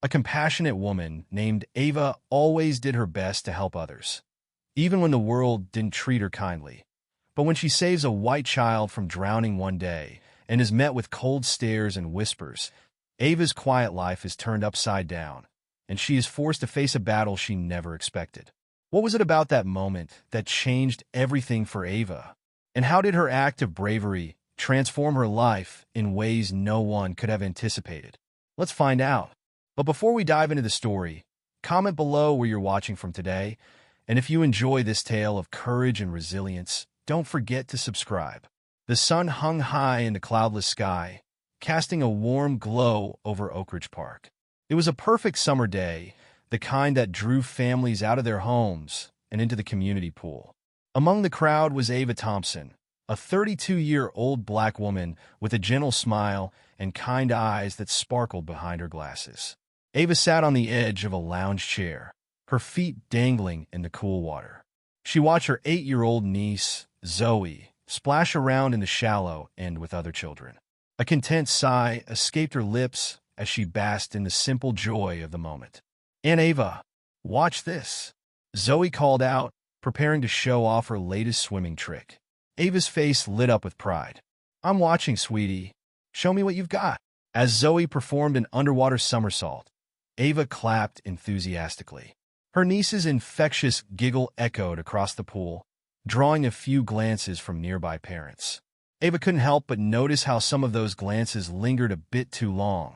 A compassionate woman named Ava always did her best to help others, even when the world didn't treat her kindly. But when she saves a white child from drowning one day and is met with cold stares and whispers, Ava's quiet life is turned upside down, and she is forced to face a battle she never expected. What was it about that moment that changed everything for Ava? And how did her act of bravery transform her life in ways no one could have anticipated? Let's find out. But before we dive into the story, comment below where you're watching from today, and if you enjoy this tale of courage and resilience, don't forget to subscribe. The sun hung high in the cloudless sky, casting a warm glow over Oak Ridge Park. It was a perfect summer day, the kind that drew families out of their homes and into the community pool. Among the crowd was Ava Thompson, a 32-year-old black woman with a gentle smile and kind eyes that sparkled behind her glasses. Ava sat on the edge of a lounge chair, her feet dangling in the cool water. She watched her 8-year-old niece, Zoe, splash around in the shallow end with other children. A content sigh escaped her lips as she basked in the simple joy of the moment. "Aunt Ava, watch this," Zoe called out, preparing to show off her latest swimming trick. Ava's face lit up with pride. "I'm watching, sweetie. Show me what you've got." As Zoe performed an underwater somersault, Ava clapped enthusiastically. Her niece's infectious giggle echoed across the pool, drawing a few glances from nearby parents. Ava couldn't help but notice how some of those glances lingered a bit too long,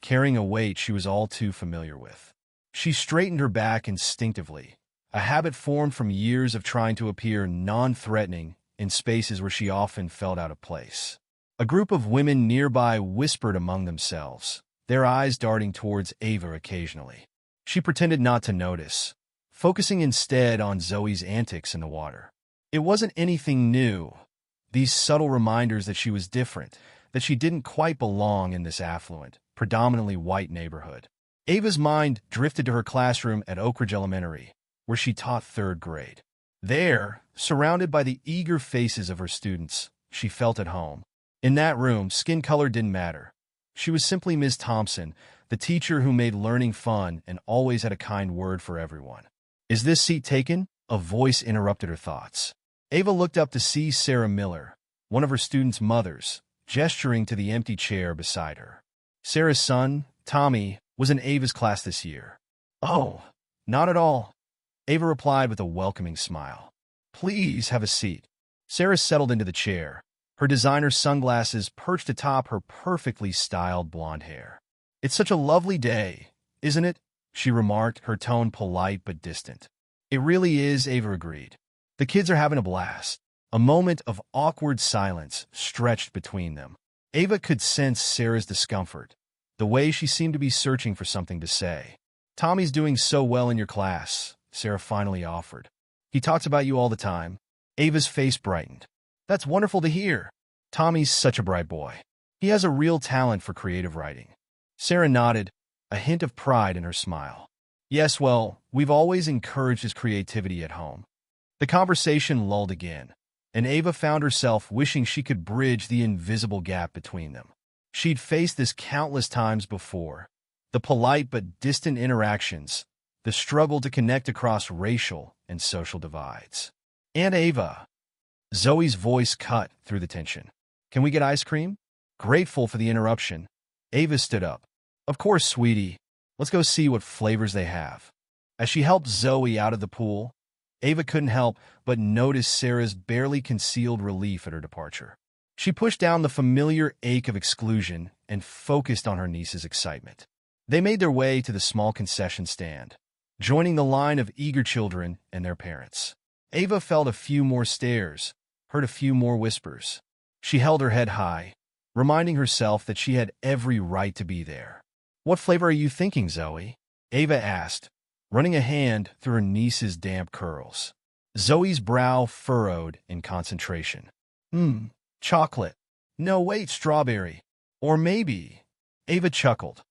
carrying a weight she was all too familiar with. She straightened her back instinctively, a habit formed from years of trying to appear non-threatening in spaces where she often felt out of place. A group of women nearby whispered among themselves, their eyes darting towards Ava occasionally. She pretended not to notice, focusing instead on Zoe's antics in the water. It wasn't anything new, these subtle reminders that she was different, that she didn't quite belong in this affluent, predominantly white neighborhood. Ava's mind drifted to her classroom at Oak Ridge Elementary, where she taught 3rd grade. There, surrounded by the eager faces of her students, she felt at home. In that room, skin color didn't matter. She was simply Ms. Thompson, the teacher who made learning fun and always had a kind word for everyone. "Is this seat taken?" A voice interrupted her thoughts. Ava looked up to see Sarah Miller, one of her students' mothers, gesturing to the empty chair beside her. Sarah's son, Tommy, was in Ava's class this year. "Oh, not at all," Ava replied with a welcoming smile. "Please have a seat." Sarah settled into the chair, her designer sunglasses perched atop her perfectly styled blonde hair. "It's such a lovely day, isn't it?" she remarked, her tone polite but distant. "It really is," Ava agreed. "The kids are having a blast." A moment of awkward silence stretched between them. Ava could sense Sarah's discomfort, the way she seemed to be searching for something to say. "Tommy's doing so well in your class," Sarah finally offered. "He talks about you all the time." Ava's face brightened. "That's wonderful to hear. Tommy's such a bright boy. He has a real talent for creative writing." Sarah nodded, a hint of pride in her smile. "Yes, well, we've always encouraged his creativity at home." The conversation lulled again, and Ava found herself wishing she could bridge the invisible gap between them. She'd faced this countless times before, the polite but distant interactions, the struggle to connect across racial and social divides. "Aunt Ava," Zoe's voice cut through the tension. "Can we get ice cream?" Grateful for the interruption, Ava stood up. "Of course, sweetie. Let's go see what flavors they have." As she helped Zoe out of the pool, Ava couldn't help but notice Sarah's barely concealed relief at her departure. She pushed down the familiar ache of exclusion and focused on her niece's excitement. They made their way to the small concession stand, joining the line of eager children and their parents. Ava felt a few more stares, heard a few more whispers. She held her head high, reminding herself that she had every right to be there. "What flavor are you thinking, Zoe?" Ava asked, running a hand through her niece's damp curls. Zoe's brow furrowed in concentration. Chocolate. No, wait, strawberry. Or maybe." Ava chuckled.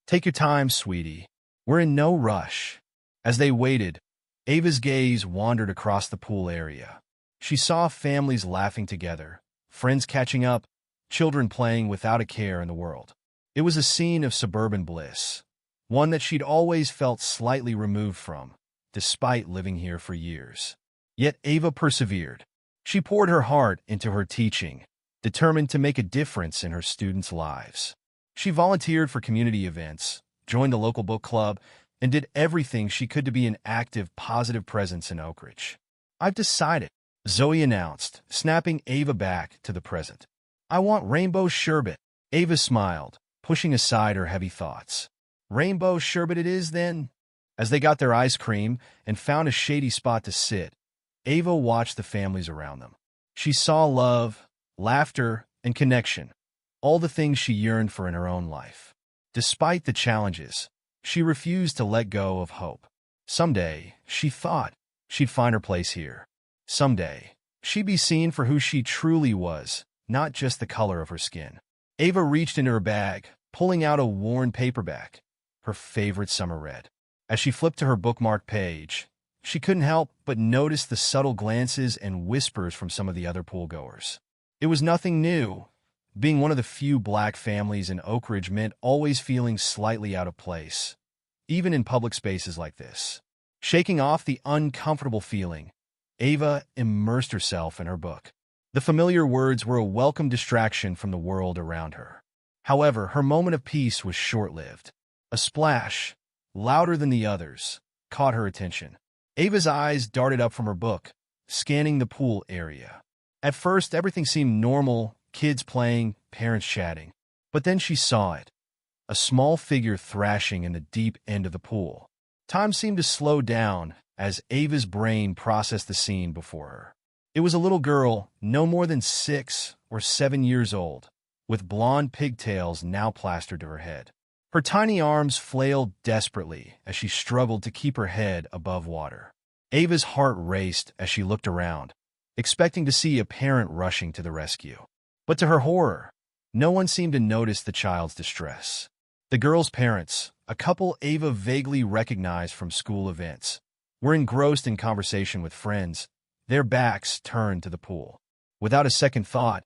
"Take your time, sweetie. We're in no rush." As they waited, Ava's gaze wandered across the pool area. She saw families laughing together, friends catching up, children playing without a care in the world. It was a scene of suburban bliss, one that she'd always felt slightly removed from, despite living here for years. Yet Ava persevered. She poured her heart into her teaching, determined to make a difference in her students' lives. She volunteered for community events, joined the local book club, and did everything she could to be an active, positive presence in Oak Ridge. "I've decided," Zoe announced, snapping Ava back to the present. "I want rainbow sherbet." Ava smiled, pushing aside her heavy thoughts. "Rainbow sherbet it is, then?" As they got their ice cream and found a shady spot to sit, Ava watched the families around them. She saw love, laughter, and connection, all the things she yearned for in her own life. Despite the challenges, she refused to let go of hope. Someday, she thought, she'd find her place here. Someday, she'd be seen for who she truly was, not just the color of her skin. Ava reached into her bag, pulling out a worn paperback, her favorite summer read. As she flipped to her bookmarked page, she couldn't help but notice the subtle glances and whispers from some of the other pool-goers. It was nothing new. Being one of the few black families in Oak Ridge meant always feeling slightly out of place, even in public spaces like this. Shaking off the uncomfortable feeling, Ava immersed herself in her book. The familiar words were a welcome distraction from the world around her. However, her moment of peace was short-lived. A splash, louder than the others, caught her attention. Ava's eyes darted up from her book, scanning the pool area. At first, everything seemed normal, kids playing, parents chatting. But then she saw it, a small figure thrashing in the deep end of the pool. Time seemed to slow down as Ava's brain processed the scene before her. It was a little girl, no more than 6 or 7 years old, with blonde pigtails now plastered to her head. Her tiny arms flailed desperately as she struggled to keep her head above water. Ava's heart raced as she looked around, expecting to see a parent rushing to the rescue. But to her horror, no one seemed to notice the child's distress. The girl's parents, a couple Ava vaguely recognized from school events, were engrossed in conversation with friends, their backs turned to the pool. Without a second thought,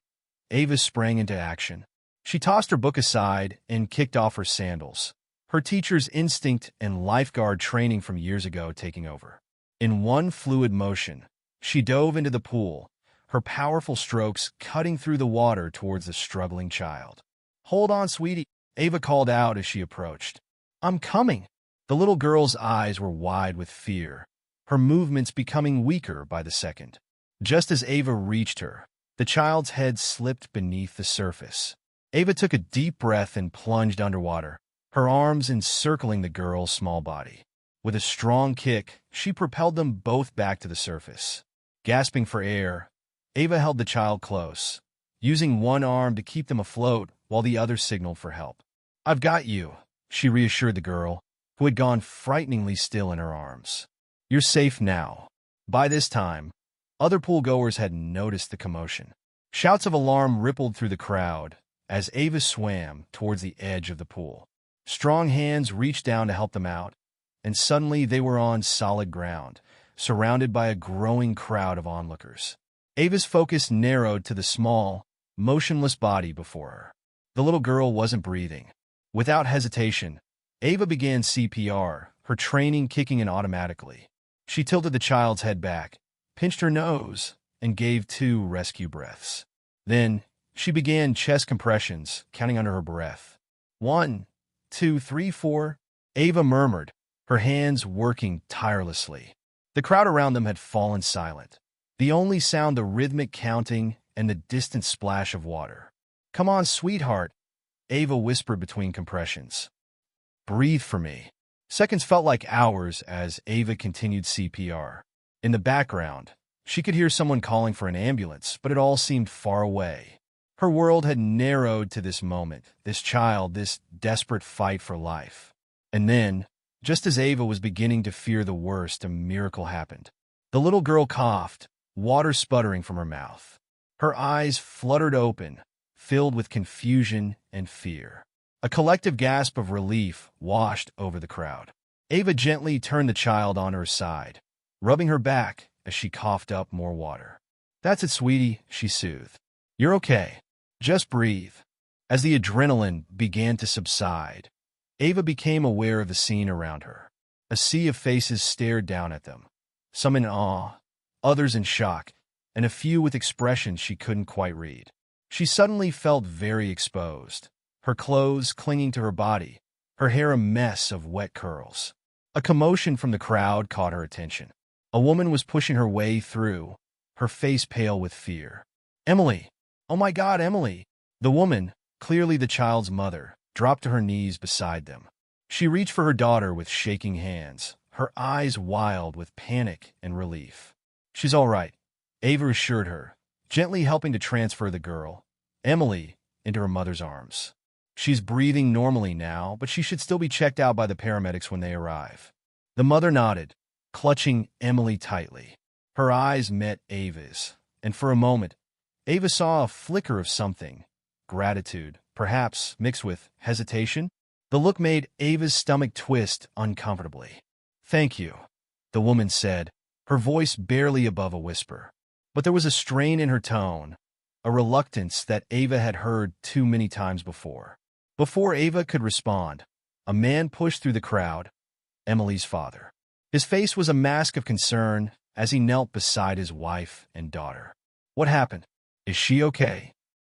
Ava sprang into action. She tossed her book aside and kicked off her sandals, her teacher's instinct and lifeguard training from years ago taking over. In one fluid motion, she dove into the pool, her powerful strokes cutting through the water towards the struggling child. "Hold on, sweetie," Ava called out as she approached. "I'm coming." The little girl's eyes were wide with fear, her movements becoming weaker by the second. Just as Ava reached her, the child's head slipped beneath the surface. Ava took a deep breath and plunged underwater, her arms encircling the girl's small body. With a strong kick, she propelled them both back to the surface. Gasping for air, Ava held the child close, using one arm to keep them afloat while the other signaled for help. "I've got you," she reassured the girl, who had gone frighteningly still in her arms. "You're safe now." By this time, other pool-goers had noticed the commotion. Shouts of alarm rippled through the crowd as Ava swam towards the edge of the pool. Strong hands reached down to help them out, and suddenly they were on solid ground, surrounded by a growing crowd of onlookers. Ava's focus narrowed to the small, motionless body before her. The little girl wasn't breathing. Without hesitation, Ava began CPR, her training kicking in automatically. She tilted the child's head back, pinched her nose, and gave 2 rescue breaths. Then, she began chest compressions, counting under her breath. 1, 2, 3, 4, Ava murmured, her hands working tirelessly. The crowd around them had fallen silent, the only sound the rhythmic counting and the distant splash of water. "Come on, sweetheart," Ava whispered between compressions. "Breathe for me." Seconds felt like hours as Ava continued CPR. In the background, she could hear someone calling for an ambulance, but it all seemed far away. Her world had narrowed to this moment, this child, this desperate fight for life. And then, just as Ava was beginning to fear the worst, a miracle happened. The little girl coughed, water sputtering from her mouth. Her eyes fluttered open, filled with confusion and fear. A collective gasp of relief washed over the crowd. Ava gently turned the child onto her side, rubbing her back as she coughed up more water. "That's it, sweetie," she soothed. "You're okay. Just breathe." As the adrenaline began to subside, Ava became aware of the scene around her. A sea of faces stared down at them, some in awe, others in shock, and a few with expressions she couldn't quite read. She suddenly felt very exposed, her clothes clinging to her body, her hair a mess of wet curls. A commotion from the crowd caught her attention. A woman was pushing her way through, her face pale with fear. "Emily! Oh my God, Emily!" The woman, clearly the child's mother, dropped to her knees beside them. She reached for her daughter with shaking hands, her eyes wild with panic and relief. "She's all right," Ava assured her, gently helping to transfer the girl, Emily, into her mother's arms. "She's breathing normally now, but she should still be checked out by the paramedics when they arrive." The mother nodded, clutching Emily tightly. Her eyes met Ava's, and for a moment, Ava saw a flicker of something, gratitude, perhaps mixed with hesitation. The look made Ava's stomach twist uncomfortably. "Thank you," the woman said, her voice barely above a whisper. But there was a strain in her tone, a reluctance that Ava had heard too many times before. Before Ava could respond, a man pushed through the crowd, Emily's father. His face was a mask of concern as he knelt beside his wife and daughter. "What happened? Is she okay?"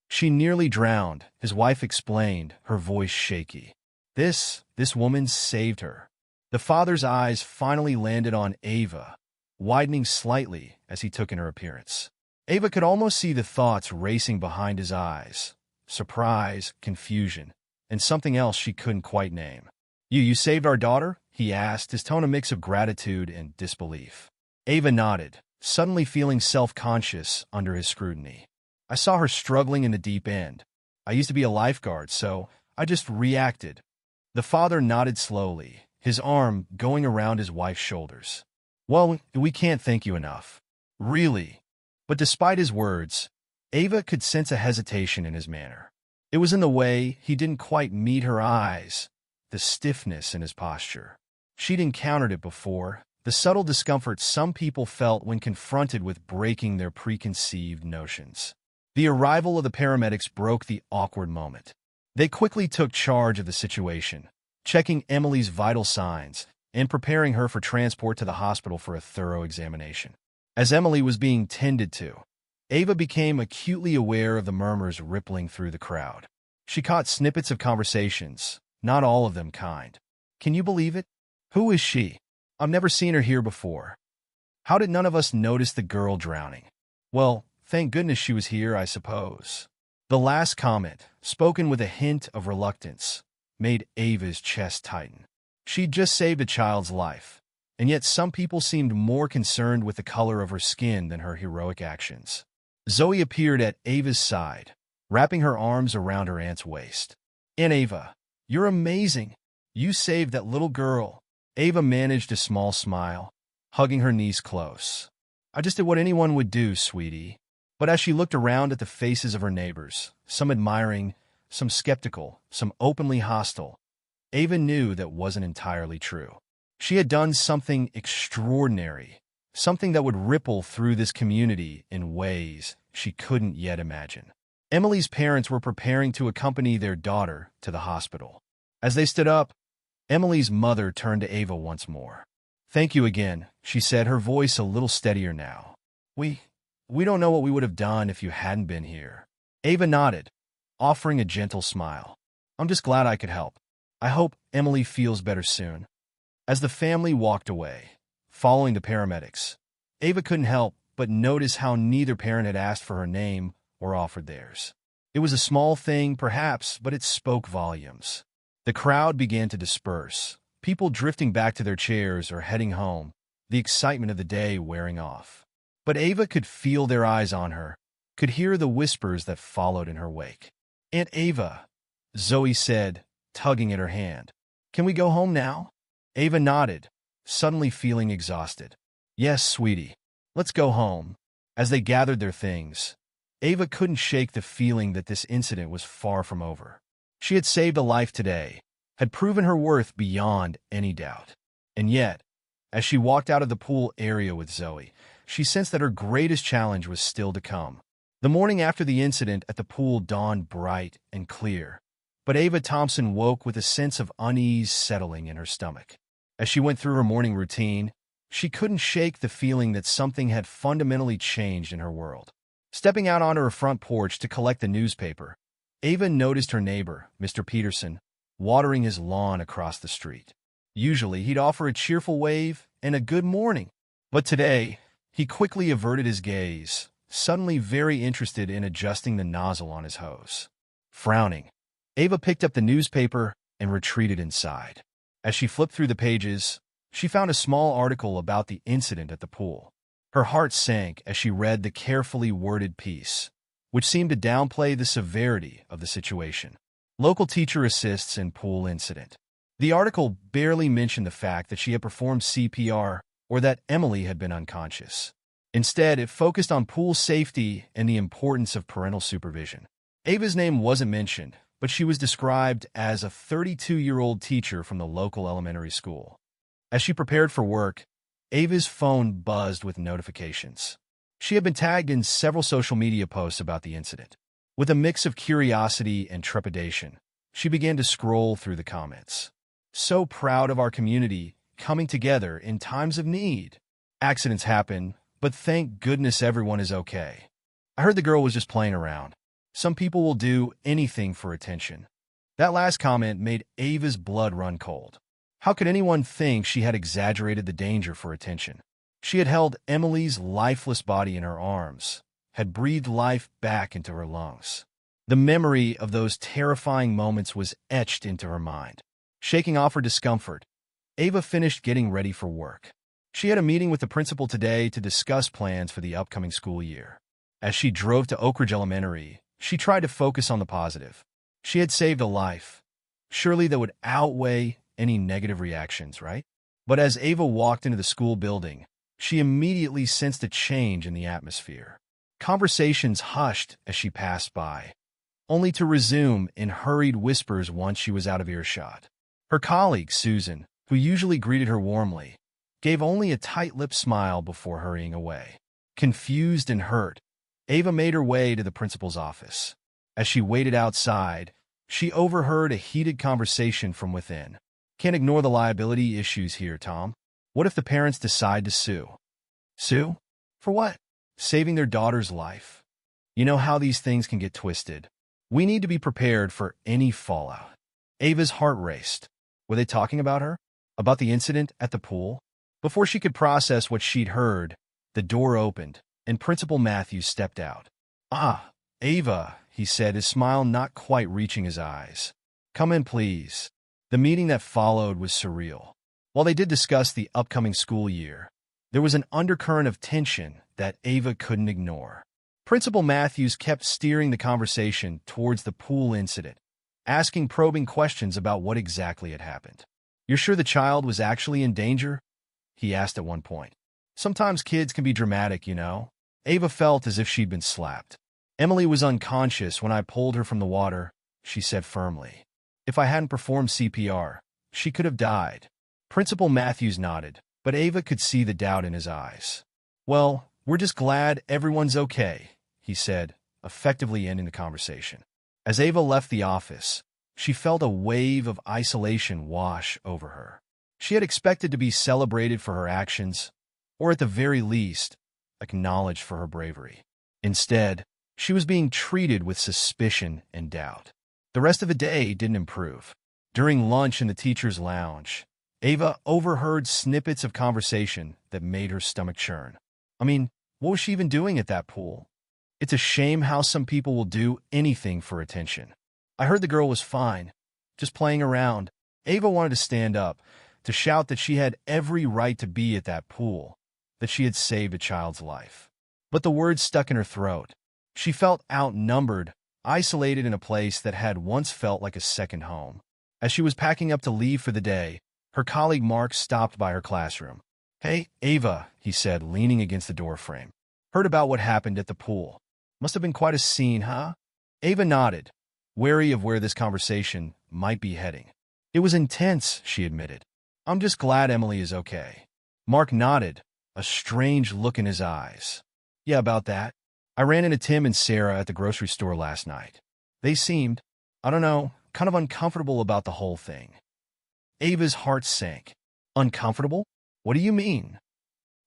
"She nearly drowned," his wife explained, her voice shaky. This woman saved her." The father's eyes finally landed on Ava, widening slightly as he took in her appearance. Ava could almost see the thoughts racing behind his eyes. Surprise, confusion, and something else she couldn't quite name. You saved our daughter?" he asked, his tone a mix of gratitude and disbelief. Ava nodded, suddenly feeling self-conscious under his scrutiny. "I saw her struggling in the deep end. I used to be a lifeguard, so I just reacted." The father nodded slowly, his arm going around his wife's shoulders. "Well, we can't thank you enough. Really." But despite his words, Ava could sense a hesitation in his manner. It was in the way he didn't quite meet her eyes, the stiffness in his posture. She'd encountered it before, the subtle discomfort some people felt when confronted with breaking their preconceived notions. The arrival of the paramedics broke the awkward moment. They quickly took charge of the situation, checking Emily's vital signs and preparing her for transport to the hospital for a thorough examination. As Emily was being tended to, Ava became acutely aware of the murmurs rippling through the crowd. She caught snippets of conversations, not all of them kind. "Can you believe it? Who is she? I've never seen her here before. How did none of us notice the girl drowning? Well, thank goodness she was here, I suppose." The last comment, spoken with a hint of reluctance, made Ava's chest tighten. She'd just saved a child's life, and yet some people seemed more concerned with the color of her skin than her heroic actions. Zoe appeared at Ava's side, wrapping her arms around her aunt's waist. "Aunt Ava, you're amazing. You saved that little girl." Ava managed a small smile, hugging her niece close. "I just did what anyone would do, sweetie." But as she looked around at the faces of her neighbors, some admiring, some skeptical, some openly hostile, Ava knew that wasn't entirely true. She had done something extraordinary, something that would ripple through this community in ways she couldn't yet imagine. Emily's parents were preparing to accompany their daughter to the hospital. As they stood up, Emily's mother turned to Ava once more. "Thank you again," she said, her voice a little steadier now. We don't know what we would have done if you hadn't been here." Ava nodded, offering a gentle smile. "I'm just glad I could help. I hope Emily feels better soon." As the family walked away, following the paramedics, Ava couldn't help but notice how neither parent had asked for her name or offered theirs. It was a small thing, perhaps, but it spoke volumes. The crowd began to disperse, people drifting back to their chairs or heading home, the excitement of the day wearing off. But Ava could feel their eyes on her, could hear the whispers that followed in her wake. "Aunt Ava," Zoe said, tugging at her hand. "Can we go home now?" Ava nodded, suddenly feeling exhausted. "Yes, sweetie. Let's go home." As they gathered their things, Ava couldn't shake the feeling that this incident was far from over. She had saved a life today, had proven her worth beyond any doubt. And yet, as she walked out of the pool area with Zoe, she sensed that her greatest challenge was still to come. The morning after the incident at the pool dawned bright and clear, But Ava Thompson woke with a sense of unease settling in her stomach. As she went through her morning routine, she couldn't shake the feeling that something had fundamentally changed in her world. Stepping out onto her front porch to collect the newspaper, Ava noticed her neighbor, Mr. Peterson, watering his lawn across the street. Usually, he'd offer a cheerful wave and a good morning. But today, he quickly averted his gaze, suddenly very interested in adjusting the nozzle on his hose. Frowning, Ava picked up the newspaper and retreated inside. As she flipped through the pages, she found a small article about the incident at the pool. Her heart sank as she read the carefully worded piece, which seemed to downplay the severity of the situation. Local teacher assists in pool incident. The article barely mentioned the fact that she had performed CPR or that Emily had been unconscious. Instead, it focused on pool safety and the importance of parental supervision. Ava's name wasn't mentioned, but she was described as a 32-year-old teacher from the local elementary school. As she prepared for work, Ava's phone buzzed with notifications. She had been tagged in several social media posts about the incident. With a mix of curiosity and trepidation, she began to scroll through the comments. So proud of our community coming together in times of need. Accidents happen, but thank goodness everyone is okay. I heard the girl was just playing around. Some people will do anything for attention. That last comment made Ava's blood run cold. How could anyone think she had exaggerated the danger for attention? She had held Emily's lifeless body in her arms, had breathed life back into her lungs. The memory of those terrifying moments was etched into her mind. Shaking off her discomfort, Ava finished getting ready for work. She had a meeting with the principal today to discuss plans for the upcoming school year. As she drove to Oak Ridge Elementary, she tried to focus on the positive. She had saved a life. Surely that would outweigh any negative reactions, right? But as Ava walked into the school building, she immediately sensed a change in the atmosphere. Conversations hushed as she passed by, only to resume in hurried whispers once she was out of earshot. Her colleague, Susan, who usually greeted her warmly, gave only a tight-lipped smile before hurrying away. Confused and hurt, Ava made her way to the principal's office. As she waited outside, she overheard a heated conversation from within. Can't ignore the liability issues here, Tom. What if the parents decide to sue? Sue? For what? Saving their daughter's life. You know how these things can get twisted. We need to be prepared for any fallout. Ava's heart raced. Were they talking about her? About the incident at the pool? Before she could process what she'd heard, the door opened, and Principal Matthews stepped out. "Ah, Ava," he said, his smile not quite reaching his eyes. "Come in, please." The meeting that followed was surreal. While they did discuss the upcoming school year, there was an undercurrent of tension that Ava couldn't ignore. Principal Matthews kept steering the conversation towards the pool incident, asking probing questions about what exactly had happened. "You're sure the child was actually in danger?" he asked at one point. "Sometimes kids can be dramatic, you know." Ava felt as if she'd been slapped. "Emily was unconscious when I pulled her from the water," she said firmly. "If I hadn't performed CPR, she could have died." Principal Matthews nodded, but Ava could see the doubt in his eyes. "Well, we're just glad everyone's okay," he said, effectively ending the conversation. As Ava left the office, she felt a wave of isolation wash over her. She had expected to be celebrated for her actions, or at the very least, acknowledged for her bravery. Instead, she was being treated with suspicion and doubt. The rest of the day didn't improve. During lunch in the teacher's lounge, Ava overheard snippets of conversation that made her stomach churn. I mean, what was she even doing at that pool? It's a shame how some people will do anything for attention. I heard the girl was fine, just playing around. Ava wanted to stand up, to shout that she had every right to be at that pool, that she had saved a child's life. But the words stuck in her throat. She felt outnumbered, isolated in a place that had once felt like a second home. As she was packing up to leave for the day, her colleague Mark stopped by her classroom. "Hey, Ava," he said, leaning against the doorframe. "Heard about what happened at the pool. Must have been quite a scene, huh?" Ava nodded, wary of where this conversation might be heading. "It was intense," she admitted. "I'm just glad Emily is okay." Mark nodded, a strange look in his eyes. "Yeah, about that. I ran into Tim and Sarah at the grocery store last night. They seemed, I don't know, kind of uncomfortable about the whole thing. Ava's heart sank. Uncomfortable? What do you mean?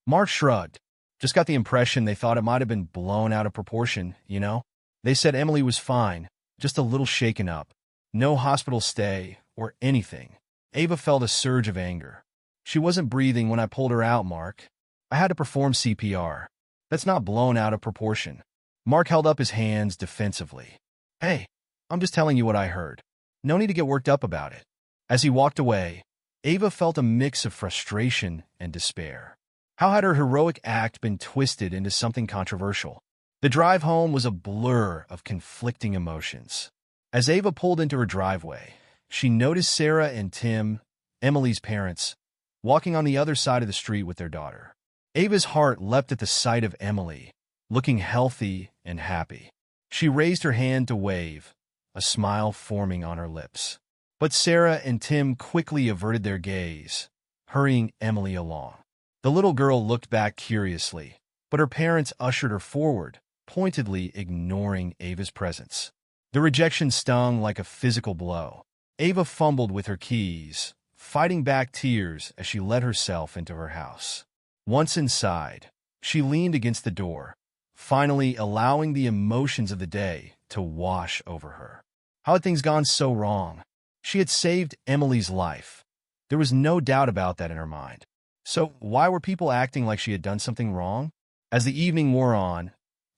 Mark shrugged. Just got the impression they thought it might have been blown out of proportion, you know? They said Emily was fine, just a little shaken up. No hospital stay or anything. Ava felt a surge of anger. She wasn't breathing when I pulled her out, Mark. I had to perform CPR. That's not blown out of proportion. Mark held up his hands defensively. Hey, I'm just telling you what I heard. No need to get worked up about it. As he walked away, Ava felt a mix of frustration and despair. How had her heroic act been twisted into something controversial? The drive home was a blur of conflicting emotions. As Ava pulled into her driveway, she noticed Sarah and Tim, Emily's parents, walking on the other side of the street with their daughter. Ava's heart leapt at the sight of Emily, looking healthy and happy. She raised her hand to wave, a smile forming on her lips. But Sarah and Tim quickly averted their gaze, hurrying Emily along. The little girl looked back curiously, but her parents ushered her forward, pointedly ignoring Ava's presence. The rejection stung like a physical blow. Ava fumbled with her keys, fighting back tears as she let herself into her house. Once inside, she leaned against the door, finally allowing the emotions of the day to wash over her. How had things gone so wrong? She had saved Emily's life. There was no doubt about that in her mind. So why were people acting like she had done something wrong? As the evening wore on,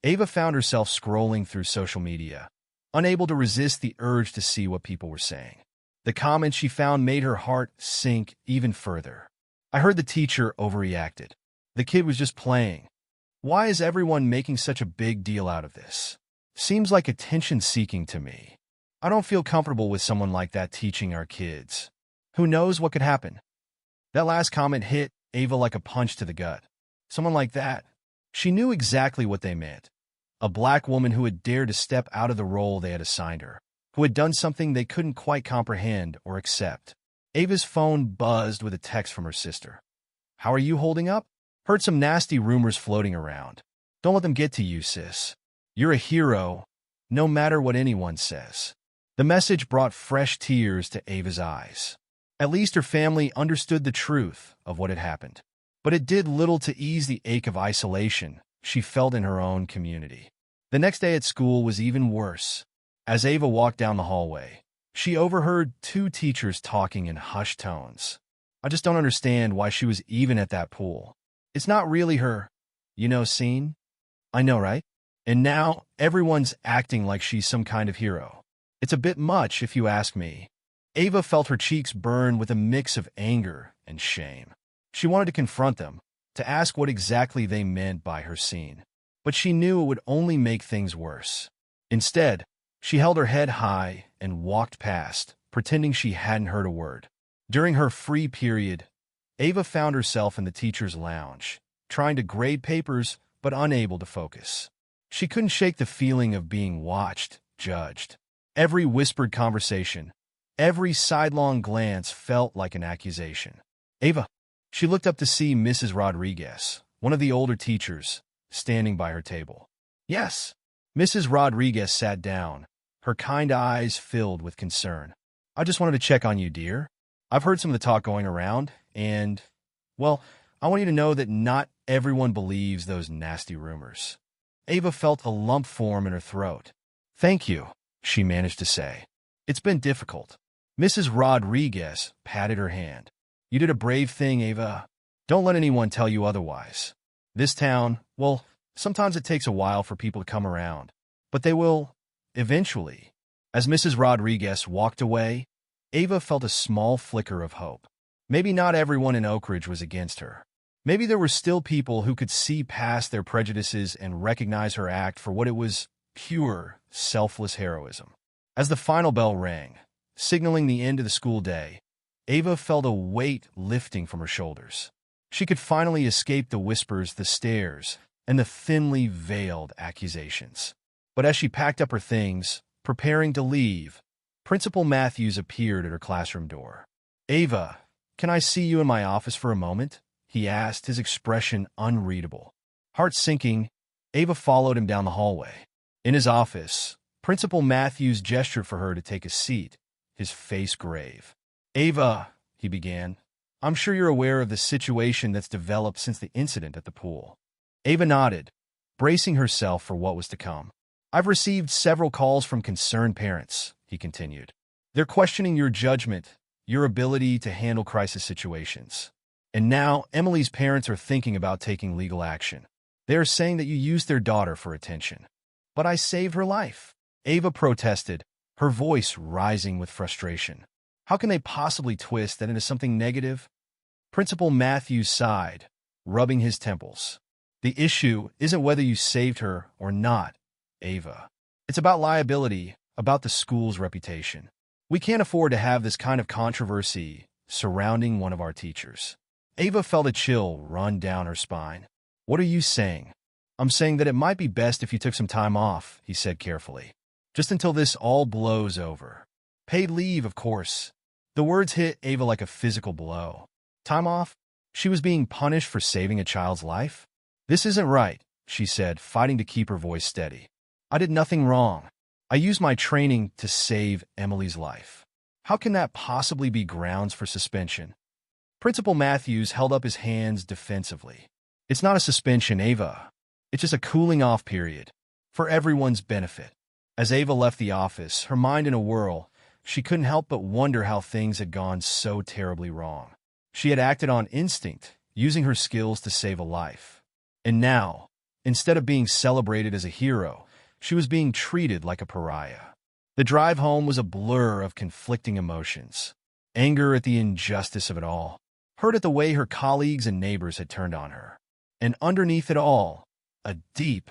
Ava found herself scrolling through social media, unable to resist the urge to see what people were saying. The comments she found made her heart sink even further. I heard the teacher overreacted. The kid was just playing. Why is everyone making such a big deal out of this? Seems like attention-seeking to me. I don't feel comfortable with someone like that teaching our kids. Who knows what could happen? That last comment hit Ava like a punch to the gut. Someone like that. She knew exactly what they meant. A black woman who had dared to step out of the role they had assigned her, who had done something they couldn't quite comprehend or accept. Ava's phone buzzed with a text from her sister. How are you holding up? Heard some nasty rumors floating around. Don't let them get to you, sis. You're a hero, no matter what anyone says. The message brought fresh tears to Ava's eyes. At least her family understood the truth of what had happened. But it did little to ease the ache of isolation she felt in her own community. The next day at school was even worse. As Ava walked down the hallway, she overheard two teachers talking in hushed tones. I just don't understand why she was even at that pool. It's not really her, scene. I know, right? And now everyone's acting like she's some kind of hero. It's a bit much, if you ask me. Ava felt her cheeks burn with a mix of anger and shame. She wanted to confront them, to ask what exactly they meant by her scene. But she knew it would only make things worse. Instead, she held her head high and walked past, pretending she hadn't heard a word. During her free period, Ava found herself in the teacher's lounge, trying to grade papers but unable to focus. She couldn't shake the feeling of being watched, judged. Every whispered conversation, every sidelong glance felt like an accusation. Ava. She looked up to see Mrs. Rodriguez, one of the older teachers, standing by her table. Yes. Mrs. Rodriguez sat down, her kind eyes filled with concern. I just wanted to check on you, dear. I've heard some of the talk going around, and, well, I want you to know that not everyone believes those nasty rumors. Ava felt a lump form in her throat. Thank you, she managed to say. It's been difficult. Mrs. Rodriguez patted her hand. You did a brave thing, Ava. Don't let anyone tell you otherwise. This town, well, sometimes it takes a while for people to come around, but they will, eventually. As Mrs. Rodriguez walked away, Ava felt a small flicker of hope. Maybe not everyone in Oak Ridge was against her. Maybe there were still people who could see past their prejudices and recognize her act for what it was, pure, selfless heroism. As the final bell rang, signaling the end of the school day, Ava felt a weight lifting from her shoulders. She could finally escape the whispers, the stares, and the thinly veiled accusations. But as she packed up her things, preparing to leave, Principal Matthews appeared at her classroom door. Ava, can I see you in my office for a moment? He asked, his expression unreadable. Heart sinking, Ava followed him down the hallway. In his office, Principal Matthews gestured for her to take a seat, his face grave. "Ava," he began, "I'm sure you're aware of the situation that's developed since the incident at the pool." Ava nodded, bracing herself for what was to come. "I've received several calls from concerned parents," he continued. "They're questioning your judgment, your ability to handle crisis situations. And now, Emily's parents are thinking about taking legal action. They are saying that you used their daughter for attention." "But I saved her life," Ava protested, her voice rising with frustration. "How can they possibly twist that into something negative?" Principal Matthews sighed, rubbing his temples. "The issue isn't whether you saved her or not, Ava. It's about liability, about the school's reputation. We can't afford to have this kind of controversy surrounding one of our teachers." Ava felt a chill run down her spine. "What are you saying?" "I'm saying that it might be best if you took some time off," he said carefully. "Just until this all blows over. Paid leave, of course." The words hit Ava like a physical blow. Time off? She was being punished for saving a child's life? "This isn't right," she said, fighting to keep her voice steady. "I did nothing wrong. I used my training to save Emily's life. How can that possibly be grounds for suspension?" Principal Matthews held up his hands defensively. "It's not a suspension, Ava. It's just a cooling-off period, for everyone's benefit." As Ava left the office, her mind in a whirl, she couldn't help but wonder how things had gone so terribly wrong. She had acted on instinct, using her skills to save a life. And now, instead of being celebrated as a hero, she was being treated like a pariah. The drive home was a blur of conflicting emotions. Anger at the injustice of it all, hurt at the way her colleagues and neighbors had turned on her. And underneath it all, a deep,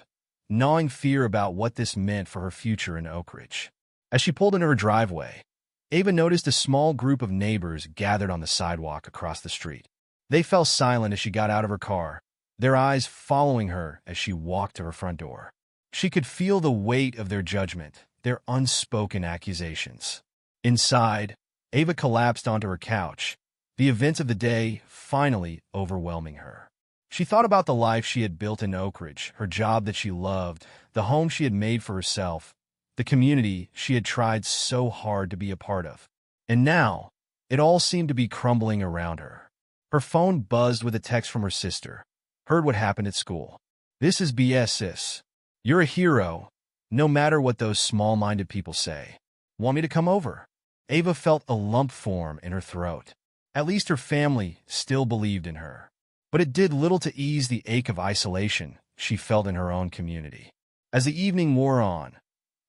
gnawing fear about what this meant for her future in Oak Ridge. As she pulled into her driveway, Ava noticed a small group of neighbors gathered on the sidewalk across the street. They fell silent as she got out of her car, their eyes following her as she walked to her front door. She could feel the weight of their judgment, their unspoken accusations. Inside, Ava collapsed onto her couch, the events of the day finally overwhelming her. She thought about the life she had built in Oak Ridge, her job that she loved, the home she had made for herself, the community she had tried so hard to be a part of. And now, it all seemed to be crumbling around her. Her phone buzzed with a text from her sister. "Heard what happened at school. This is BS, sis. You're a hero, no matter what those small-minded people say. Want me to come over?" Ava felt a lump form in her throat. At least her family still believed in her. But it did little to ease the ache of isolation she felt in her own community. As the evening wore on,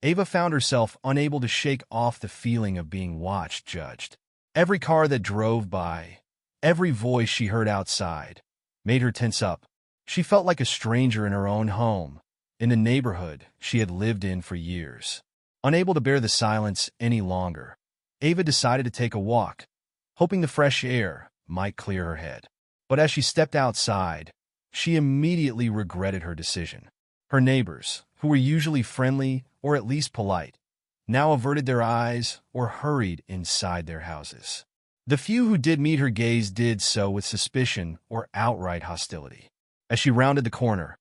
Ava found herself unable to shake off the feeling of being watched, judged. Every car that drove by, every voice she heard outside, made her tense up. She felt like a stranger in her own home, in the neighborhood she had lived in for years. Unable to bear the silence any longer, Ava decided to take a walk, hoping the fresh air might clear her head. But as she stepped outside, she immediately regretted her decision. Her neighbors, who were usually friendly or at least polite, now averted their eyes or hurried inside their houses. The few who did meet her gaze did so with suspicion or outright hostility. As she rounded the corner,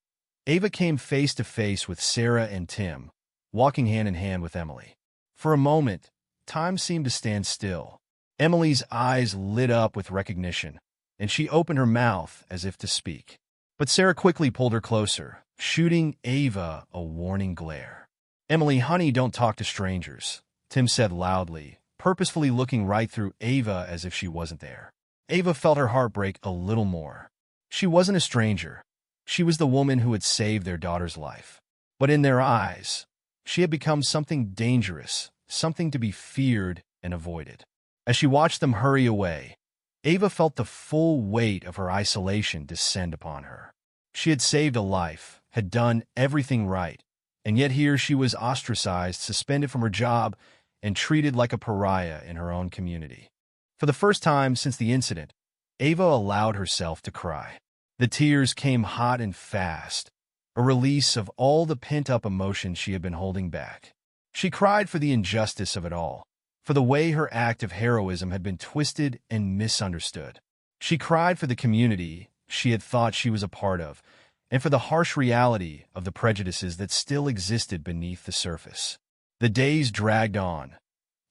Ava came face to face with Sarah and Tim, walking hand in hand with Emily. For a moment, time seemed to stand still. Emily's eyes lit up with recognition, and she opened her mouth as if to speak. But Sarah quickly pulled her closer, shooting Ava a warning glare. "Emily, honey, don't talk to strangers," Tim said loudly, purposefully looking right through Ava as if she wasn't there. Ava felt her heart break a little more. She wasn't a stranger. She was the woman who had saved their daughter's life. But in their eyes, she had become something dangerous, something to be feared and avoided. As she watched them hurry away, Ava felt the full weight of her isolation descend upon her. She had saved a life, had done everything right, and yet here she was ostracized, suspended from her job, and treated like a pariah in her own community. For the first time since the incident, Ava allowed herself to cry. The tears came hot and fast, a release of all the pent-up emotion she had been holding back. She cried for the injustice of it all, for the way her act of heroism had been twisted and misunderstood. She cried for the community she had thought she was a part of, and for the harsh reality of the prejudices that still existed beneath the surface. The days dragged on.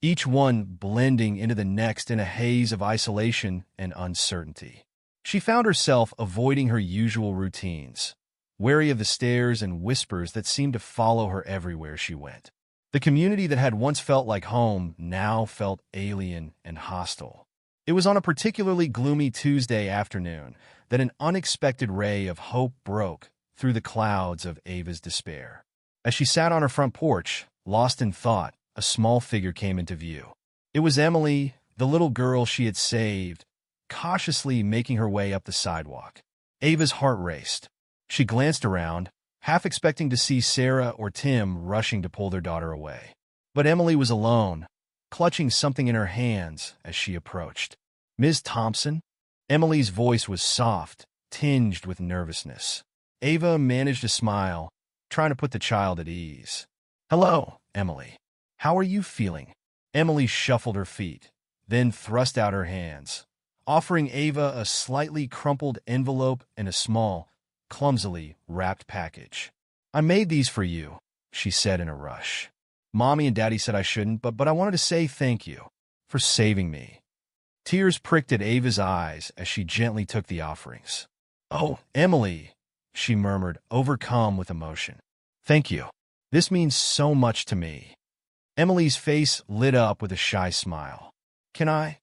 each one blending into the next in a haze of isolation and uncertainty. She found herself avoiding her usual routines, wary of the stares and whispers that seemed to follow her everywhere she went. The community that had once felt like home now felt alien and hostile. It was on a particularly gloomy Tuesday afternoon that an unexpected ray of hope broke through the clouds of Ava's despair. As she sat on her front porch, lost in thought, a small figure came into view. It was Emily, the little girl she had saved, cautiously making her way up the sidewalk. Ava's heart raced. She glanced around, half expecting to see Sarah or Tim rushing to pull their daughter away. But Emily was alone, clutching something in her hands as she approached. "Ms. Thompson?" Emily's voice was soft, tinged with nervousness. Ava managed a smile, trying to put the child at ease. "Hello, Emily. How are you feeling?" Emily shuffled her feet, then thrust out her hands, offering Ava a slightly crumpled envelope and a small, clumsily wrapped package. "I made these for you," she said in a rush. "Mommy and Daddy said I shouldn't, but I wanted to say thank you for saving me." Tears pricked at Ava's eyes as she gently took the offerings. "Oh, Emily," she murmured, overcome with emotion. "Thank you. This means so much to me." Emily's face lit up with a shy smile. Can I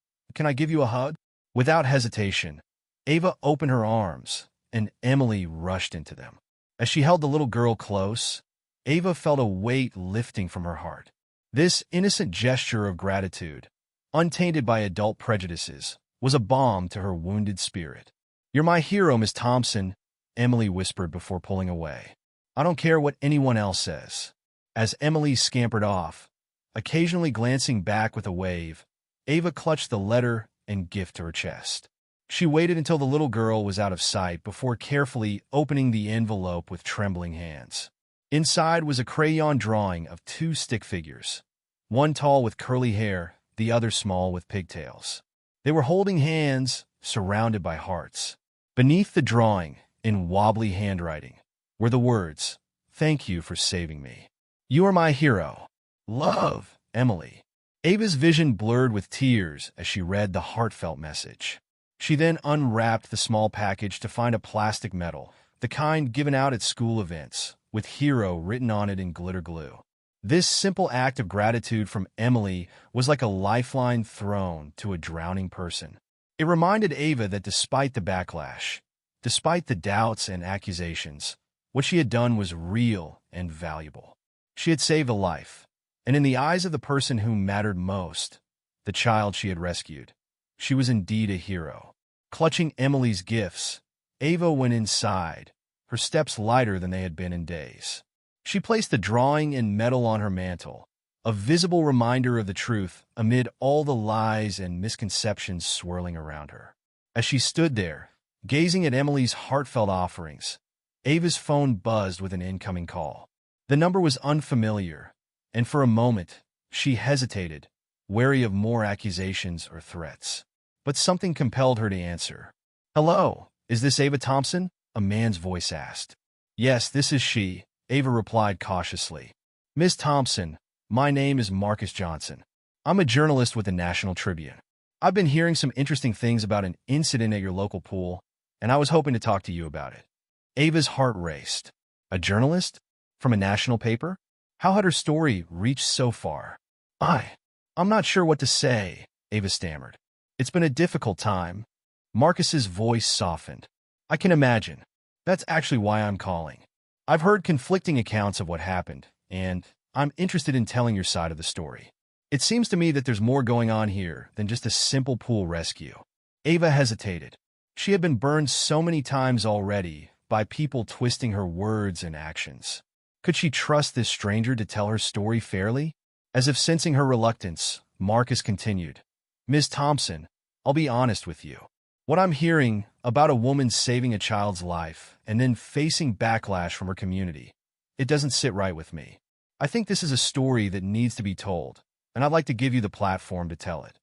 give you a hug?" Without hesitation, Ava opened her arms, and Emily rushed into them. As she held the little girl close, Ava felt a weight lifting from her heart. This innocent gesture of gratitude, untainted by adult prejudices, was a balm to her wounded spirit. "You're my hero, Miss Thompson," Emily whispered before pulling away. "I don't care what anyone else says." As Emily scampered off, occasionally glancing back with a wave, Ava clutched the letter and gift to her chest. She waited until the little girl was out of sight before carefully opening the envelope with trembling hands. Inside was a crayon drawing of two stick figures, one tall with curly hair, the other small with pigtails. They were holding hands, surrounded by hearts. Beneath the drawing, in wobbly handwriting, were the words, "Thank you for saving me. You are my hero. Love, Emily." Ava's vision blurred with tears as she read the heartfelt message. She then unwrapped the small package to find a plastic medal, the kind given out at school events, with "Hero" written on it in glitter glue. This simple act of gratitude from Emily was like a lifeline thrown to a drowning person. It reminded Ava that despite the backlash, despite the doubts and accusations, what she had done was real and valuable. She had saved a life, and in the eyes of the person who mattered most, the child she had rescued, she was indeed a hero. Clutching Emily's gifts, Ava went inside, her steps lighter than they had been in days. She placed the drawing and medal on her mantle, a visible reminder of the truth amid all the lies and misconceptions swirling around her. As she stood there, gazing at Emily's heartfelt offerings, Ava's phone buzzed with an incoming call. The number was unfamiliar, and for a moment, she hesitated, wary of more accusations or threats. But something compelled her to answer. "Hello, is this Ava Thompson?" a man's voice asked. "Yes, this is she," Ava replied cautiously. "Miss Thompson, my name is Marcus Johnson. I'm a journalist with the National Tribune. I've been hearing some interesting things about an incident at your local pool, and I was hoping to talk to you about it." Ava's heart raced. A journalist? From a national paper? How had her story reached so far? I'm not sure what to say," Ava stammered. "It's been a difficult time." Marcus's voice softened. "I can imagine. That's actually why I'm calling. I've heard conflicting accounts of what happened, and I'm interested in telling your side of the story. It seems to me that there's more going on here than just a simple pool rescue." Ava hesitated. She had been burned so many times already by people twisting her words and actions. Could she trust this stranger to tell her story fairly? As if sensing her reluctance, Marcus continued. "Ms. Thompson, I'll be honest with you. What I'm hearing about a woman saving a child's life and then facing backlash from her community, it doesn't sit right with me. I think this is a story that needs to be told, and I'd like to give you the platform to tell it."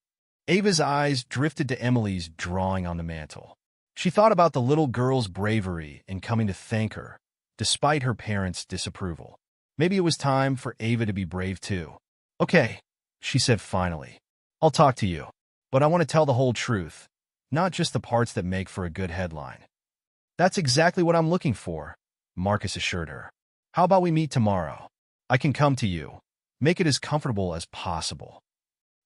Ava's eyes drifted to Emily's drawing on the mantel. She thought about the little girl's bravery in coming to thank her, despite her parents' disapproval. Maybe it was time for Ava to be brave too. "Okay, she said finally. I'll talk to you, but I want to tell the whole truth, not just the parts that make for a good headline. That's exactly what I'm looking for, Marcus assured her. How about we meet tomorrow? I can come to you. Make it as comfortable as possible.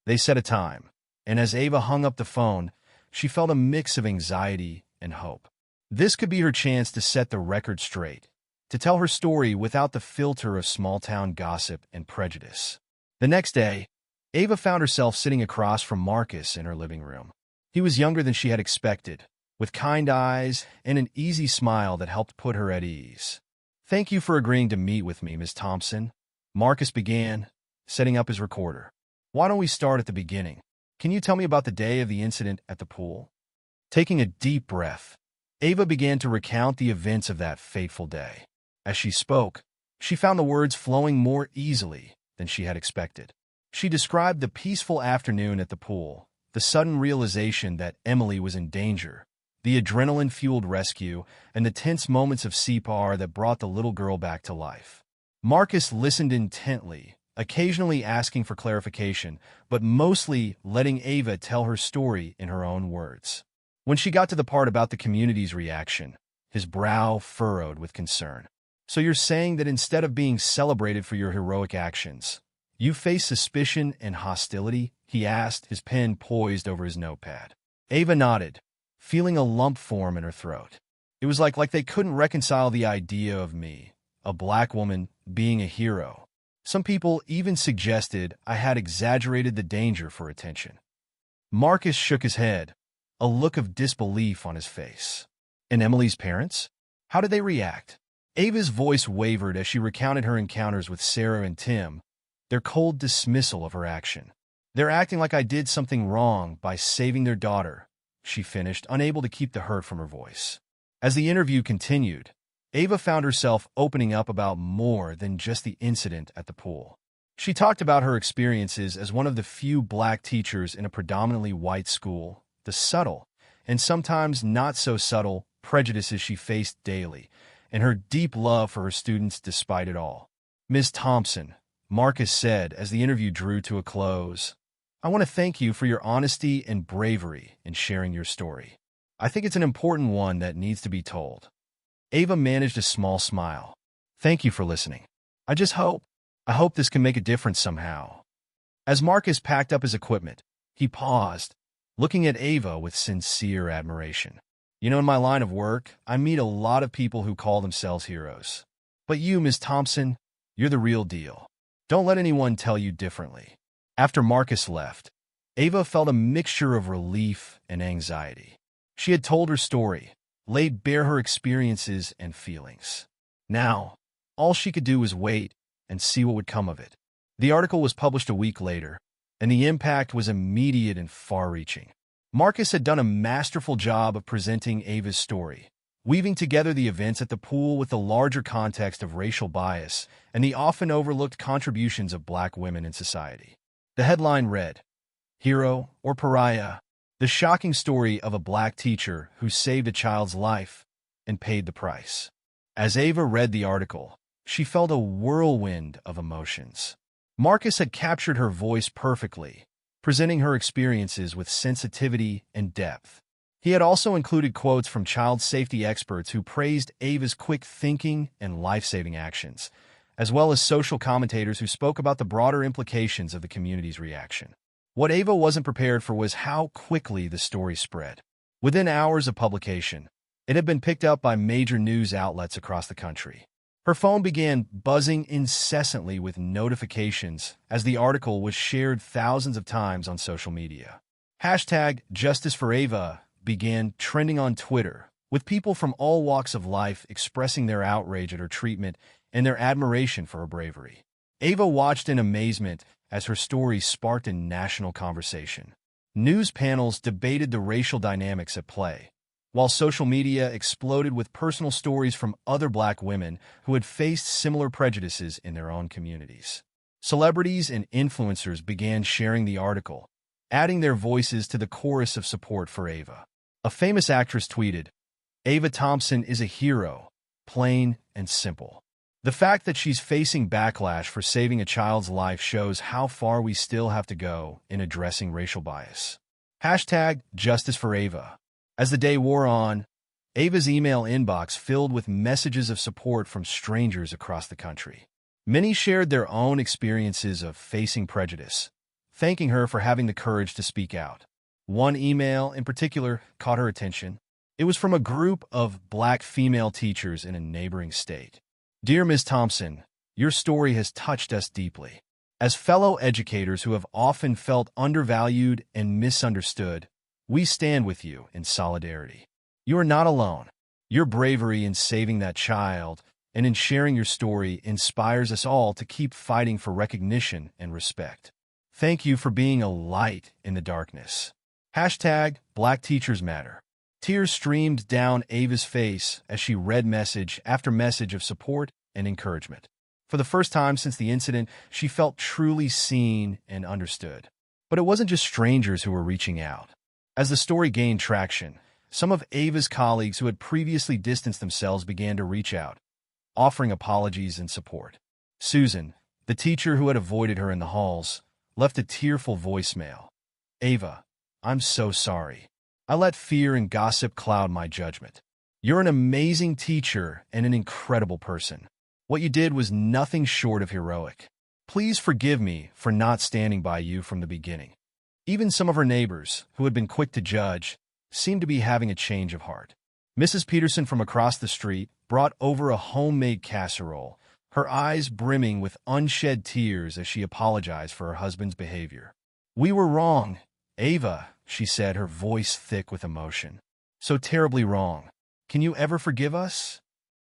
They set a time, and as Ava hung up the phone, she felt a mix of anxiety and hope. This could be her chance to set the record straight, to tell her story without the filter of small-town gossip and prejudice. The next day, Ava found herself sitting across from Marcus in her living room. He was younger than she had expected, with kind eyes and an easy smile that helped put her at ease. Thank you for agreeing to meet with me, Miss Thompson, Marcus began, setting up his recorder. Why don't we start at the beginning? Can you tell me about the day of the incident at the pool? Taking a deep breath, Ava began to recount the events of that fateful day. As she spoke, she found the words flowing more easily than she had expected. She described the peaceful afternoon at the pool, the sudden realization that Emily was in danger, the adrenaline-fueled rescue, and the tense moments of CPR that brought the little girl back to life. Marcus listened intently, occasionally asking for clarification, but mostly letting Ava tell her story in her own words. When she got to the part about the community's reaction, his brow furrowed with concern. So you're saying that instead of being celebrated for your heroic actions, you face suspicion and hostility? He asked, his pen poised over his notepad. Ava nodded, feeling a lump form in her throat. It was like they couldn't reconcile the idea of me, a black woman, being a hero. Some people even suggested I had exaggerated the danger for attention. Marcus shook his head, a look of disbelief on his face. And Emily's parents? How did they react? Ava's voice wavered as she recounted her encounters with Sarah and Tim, their cold dismissal of her action. They're acting like I did something wrong by saving their daughter, she finished, unable to keep the hurt from her voice. As the interview continued, Ava found herself opening up about more than just the incident at the pool. She talked about her experiences as one of the few black teachers in a predominantly white school, the subtle, and sometimes not so subtle, prejudices she faced daily, and her deep love for her students despite it all. Ms. Thompson, Marcus said as the interview drew to a close, I want to thank you for your honesty and bravery in sharing your story. I think it's an important one that needs to be told. Ava managed a small smile. Thank you for listening. I hope this can make a difference somehow. As Marcus packed up his equipment, he paused, looking at Ava with sincere admiration. You know, in my line of work, I meet a lot of people who call themselves heroes. But you, Ms. Thompson, you're the real deal. Don't let anyone tell you differently. After Marcus left, Ava felt a mixture of relief and anxiety. She had told her story, laid bare her experiences and feelings. Now, all she could do was wait and see what would come of it. The article was published a week later, and the impact was immediate and far-reaching. Marcus had done a masterful job of presenting Ava's story, weaving together the events at the pool with the larger context of racial bias and the often overlooked contributions of black women in society. The headline read, Hero or Pariah? The shocking story of a black teacher who saved a child's life and paid the price. As Ava read the article, she felt a whirlwind of emotions. Marcus had captured her voice perfectly, presenting her experiences with sensitivity and depth. He had also included quotes from child safety experts who praised Ava's quick thinking and life-saving actions, as well as social commentators who spoke about the broader implications of the community's reaction. What Ava wasn't prepared for was how quickly the story spread. Within hours of publication, it had been picked up by major news outlets across the country. Her phone began buzzing incessantly with notifications as the article was shared thousands of times on social media. Hashtag Justice for Ava began trending on Twitter, with people from all walks of life expressing their outrage at her treatment and their admiration for her bravery. Ava watched in amazement as her story sparked a national conversation. News panels debated the racial dynamics at play, while social media exploded with personal stories from other black women who had faced similar prejudices in their own communities. Celebrities and influencers began sharing the article, adding their voices to the chorus of support for Ava. A famous actress tweeted, Ava Thompson is a hero, plain and simple. The fact that she's facing backlash for saving a child's life shows how far we still have to go in addressing racial bias. Hashtag Justice for Ava. As the day wore on, Ava's email inbox filled with messages of support from strangers across the country. Many shared their own experiences of facing prejudice, thanking her for having the courage to speak out. One email in particular caught her attention. It was from a group of Black female teachers in a neighboring state. Dear Ms. Thompson, your story has touched us deeply. As fellow educators who have often felt undervalued and misunderstood, we stand with you in solidarity. You are not alone. Your bravery in saving that child and in sharing your story inspires us all to keep fighting for recognition and respect. Thank you for being a light in the darkness. Hashtag Black Teachers Matter. Tears streamed down Ava's face as she read message after message of support and encouragement. For the first time since the incident, she felt truly seen and understood. But it wasn't just strangers who were reaching out. As the story gained traction, some of Ava's colleagues who had previously distanced themselves began to reach out, offering apologies and support. Susan, the teacher who had avoided her in the halls, left a tearful voicemail. Ava, I'm so sorry. I let fear and gossip cloud my judgment. You're an amazing teacher and an incredible person. What you did was nothing short of heroic. Please forgive me for not standing by you from the beginning. Even some of her neighbors, who had been quick to judge, seemed to be having a change of heart. Mrs. Peterson from across the street brought over a homemade casserole, her eyes brimming with unshed tears as she apologized for her husband's behavior. We were wrong, Ava, she said, her voice thick with emotion. So terribly wrong. Can you ever forgive us?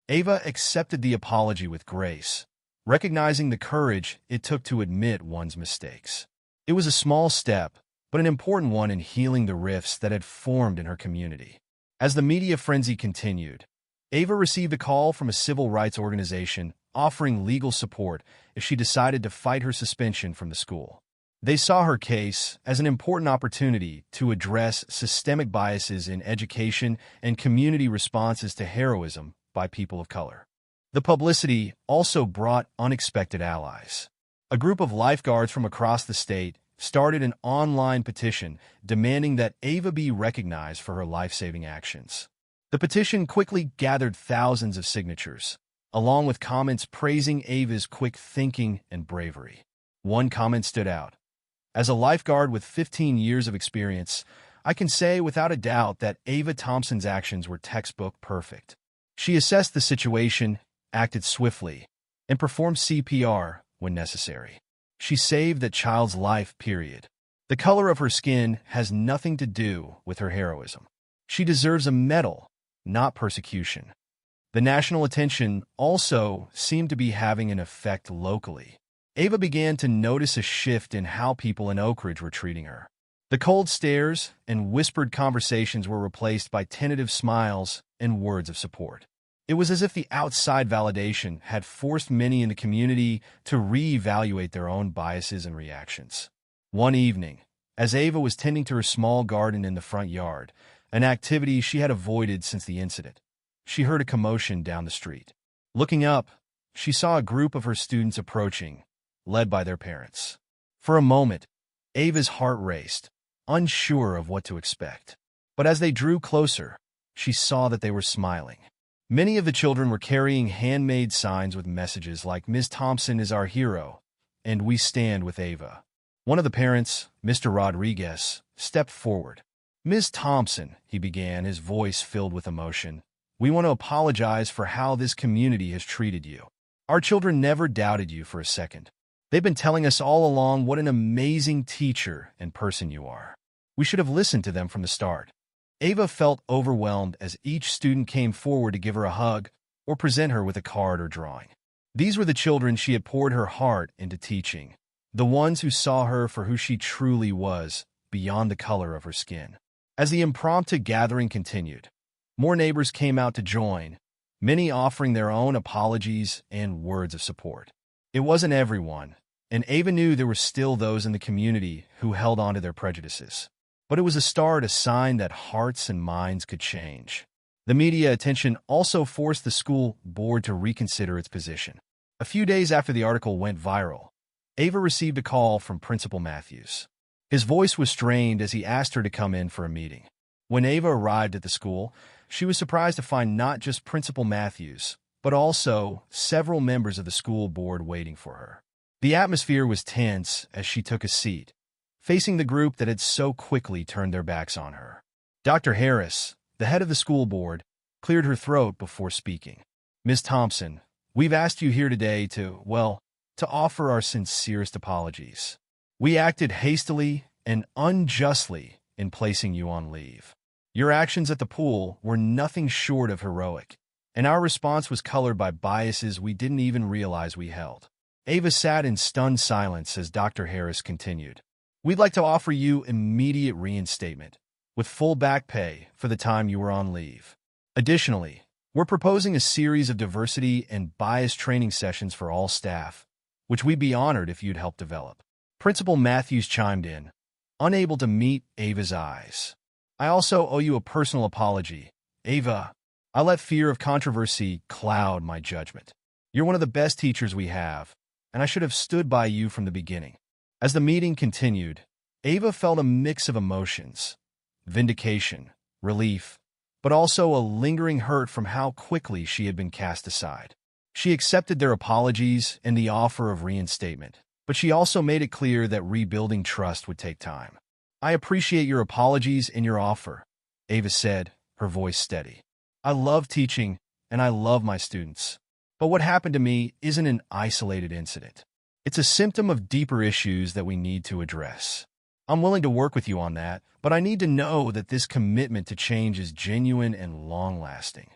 Ava accepted the apology with grace, recognizing the courage it took to admit one's mistakes. It was a small step, but an important one in healing the rifts that had formed in her community. As the media frenzy continued, Ava received a call from a civil rights organization offering legal support if she decided to fight her suspension from the school. They saw her case as an important opportunity to address systemic biases in education and community responses to heroism by people of color. The publicity also brought unexpected allies. A group of lifeguards from across the state started an online petition demanding that Ava be recognized for her life-saving actions. The petition quickly gathered thousands of signatures, along with comments praising Ava's quick thinking and bravery. One comment stood out. As a lifeguard with 15 years of experience, I can say without a doubt that Ava Thompson's actions were textbook perfect. She assessed the situation, acted swiftly, and performed CPR when necessary. She saved that child's life, period. The color of her skin has nothing to do with her heroism. She deserves a medal, not persecution. The national attention also seemed to be having an effect locally. Ava began to notice a shift in how people in Oak Ridge were treating her. The cold stares and whispered conversations were replaced by tentative smiles and words of support. It was as if the outside validation had forced many in the community to reevaluate their own biases and reactions. One evening, as Ava was tending to her small garden in the front yard, an activity she had avoided since the incident, she heard a commotion down the street. Looking up, she saw a group of her students approaching, led by their parents. For a moment, Ava's heart raced, unsure of what to expect. But as they drew closer, she saw that they were smiling. Many of the children were carrying handmade signs with messages like "Ms. Thompson is our hero," and "We stand with Ava." One of the parents, Mr. Rodriguez, stepped forward. "Ms. Thompson," he began, his voice filled with emotion, "we want to apologize for how this community has treated you. Our children never doubted you for a second. They've been telling us all along what an amazing teacher and person you are. We should have listened to them from the start." Ava felt overwhelmed as each student came forward to give her a hug or present her with a card or drawing. These were the children she had poured her heart into teaching, the ones who saw her for who she truly was, beyond the color of her skin. As the impromptu gathering continued, more neighbors came out to join, many offering their own apologies and words of support. It wasn't everyone, and Ava knew there were still those in the community who held on to their prejudices. But it was a start, a sign that hearts and minds could change. The media attention also forced the school board to reconsider its position. A few days after the article went viral, Ava received a call from Principal Matthews. His voice was strained as he asked her to come in for a meeting. When Ava arrived at the school, she was surprised to find not just Principal Matthews, but also several members of the school board waiting for her. The atmosphere was tense as she took a seat, facing the group that had so quickly turned their backs on her. Dr. Harris, the head of the school board, cleared her throat before speaking. Ms. Thompson, we've asked you here today to offer our sincerest apologies. We acted hastily and unjustly in placing you on leave. Your actions at the pool were nothing short of heroic, and our response was colored by biases we didn't even realize we held. Ava sat in stunned silence as Dr. Harris continued. We'd like to offer you immediate reinstatement, with full back pay for the time you were on leave. Additionally, we're proposing a series of diversity and bias training sessions for all staff, which we'd be honored if you'd help develop. Principal Matthews chimed in, unable to meet Ava's eyes. I also owe you a personal apology. Ava, I let fear of controversy cloud my judgment. You're one of the best teachers we have, and I should have stood by you from the beginning. As the meeting continued, Ava felt a mix of emotions: vindication, relief, but also a lingering hurt from how quickly she had been cast aside. She accepted their apologies and the offer of reinstatement, but she also made it clear that rebuilding trust would take time. I appreciate your apologies and your offer, Ava said, her voice steady. I love teaching, and I love my students. But what happened to me isn't an isolated incident. It's a symptom of deeper issues that we need to address. I'm willing to work with you on that, but I need to know that this commitment to change is genuine and long-lasting.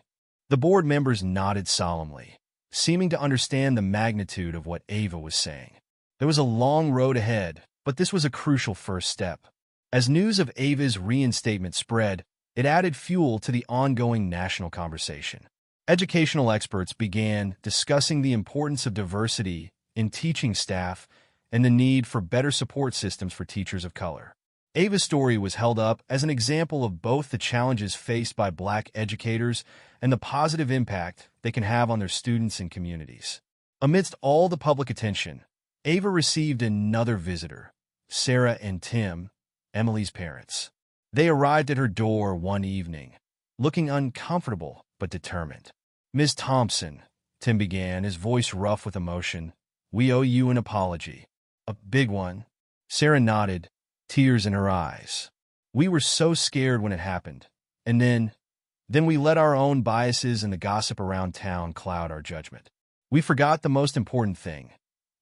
The board members nodded solemnly, seeming to understand the magnitude of what Ava was saying. There was a long road ahead, but this was a crucial first step. As news of Ava's reinstatement spread, it added fuel to the ongoing national conversation. Educational experts began discussing the importance of diversity in teaching staff and the need for better support systems for teachers of color. Ava's story was held up as an example of both the challenges faced by Black educators and the positive impact they can have on their students and communities. Amidst all the public attention, Ava received another visitor, Sarah and Tim, Emily's parents. They arrived at her door one evening, looking uncomfortable but determined. Ms. Thompson, Tim began, his voice rough with emotion, we owe you an apology. A big one. Sarah nodded, tears in her eyes. We were so scared when it happened, and then we let our own biases and the gossip around town cloud our judgment. We forgot the most important thing.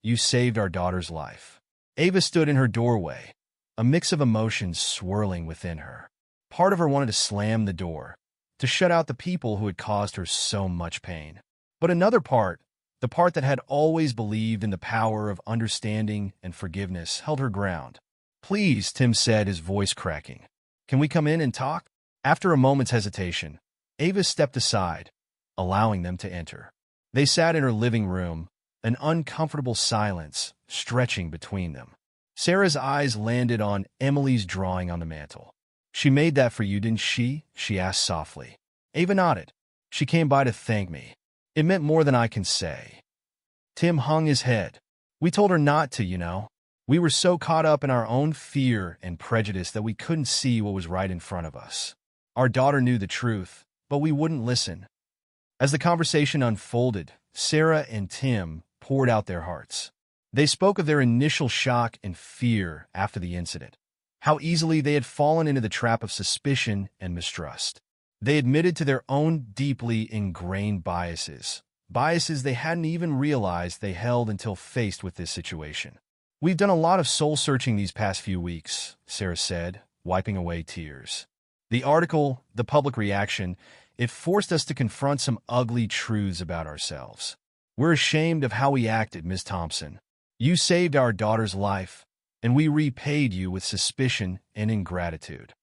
You saved our daughter's life. Ava stood in her doorway, a mix of emotions swirling within her. Part of her wanted to slam the door, to shut out the people who had caused her so much pain. But another part, the part that had always believed in the power of understanding and forgiveness, held her ground. Please, Tim said, his voice cracking. Can we come in and talk? After a moment's hesitation, Ava stepped aside, allowing them to enter. They sat in her living room, an uncomfortable silence stretching between them. Sarah's eyes landed on Emily's drawing on the mantel. She made that for you, didn't she? She asked softly. Ava nodded. She came by to thank me. It meant more than I can say. Tim hung his head. We told her not to, you know. We were so caught up in our own fear and prejudice that we couldn't see what was right in front of us. Our daughter knew the truth, but we wouldn't listen. As the conversation unfolded, Sarah and Tim poured out their hearts. They spoke of their initial shock and fear after the incident, how easily they had fallen into the trap of suspicion and mistrust. They admitted to their own deeply ingrained biases they hadn't even realized they held until faced with this situation. We've done a lot of soul-searching these past few weeks, Sarah said, wiping away tears. The article, the public reaction, it forced us to confront some ugly truths about ourselves. We're ashamed of how we acted, Ms. Thompson. You saved our daughter's life, and we repaid you with suspicion and ingratitude.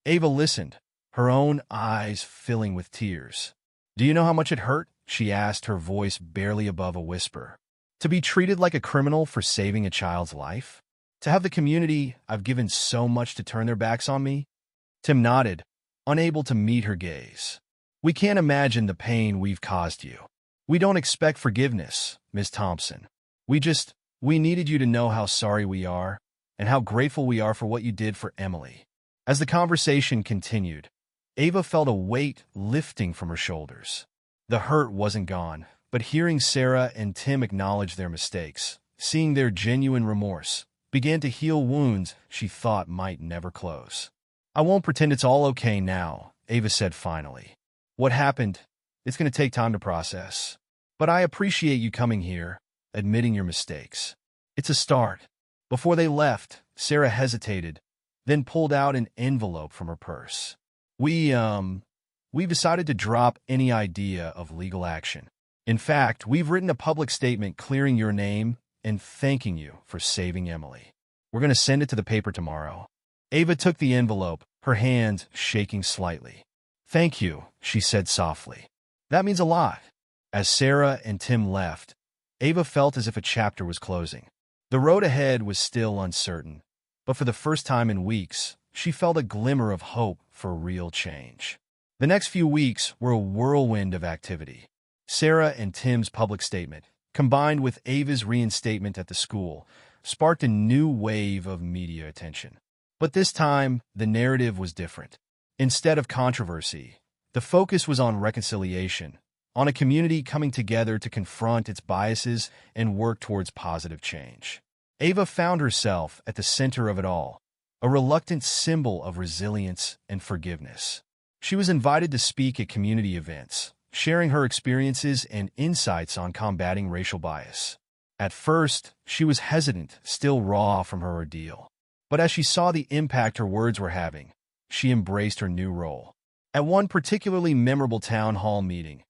Ava listened, her own eyes filling with tears. Do you know how much it hurt? She asked, her voice barely above a whisper. To be treated like a criminal for saving a child's life? To have the community I've given so much to turn their backs on me? Tim nodded, unable to meet her gaze. We can't imagine the pain we've caused you. We don't expect forgiveness, Miss Thompson. We needed you to know how sorry we are and how grateful we are for what you did for Emily. As the conversation continued, Ava felt a weight lifting from her shoulders. The hurt wasn't gone, but hearing Sarah and Tim acknowledge their mistakes, seeing their genuine remorse, began to heal wounds she thought might never close. I won't pretend it's all okay now, Ava said finally. What happened, it's going to take time to process. But I appreciate you coming here, admitting your mistakes. It's a start. Before they left, Sarah hesitated, then pulled out an envelope from her purse. We've decided to drop any idea of legal action. In fact, we've written a public statement clearing your name and thanking you for saving Emily. We're going to send it to the paper tomorrow. Ava took the envelope, her hand shaking slightly. Thank you, she said softly. That means a lot. As Sarah and Tim left, Ava felt as if a chapter was closing. The road ahead was still uncertain, but for the first time in weeks, she felt a glimmer of hope for real change. The next few weeks were a whirlwind of activity. Sarah and Tim's public statement, combined with Ava's reinstatement at the school, sparked a new wave of media attention. But this time, the narrative was different. Instead of controversy, the focus was on reconciliation, on a community coming together to confront its biases and work towards positive change. Ava found herself at the center of it all, a reluctant symbol of resilience and forgiveness. She was invited to speak at community events, sharing her experiences and insights on combating racial bias. At first, she was hesitant, still raw from her ordeal. But as she saw the impact her words were having, she embraced her new role. At one particularly memorable town hall meeting,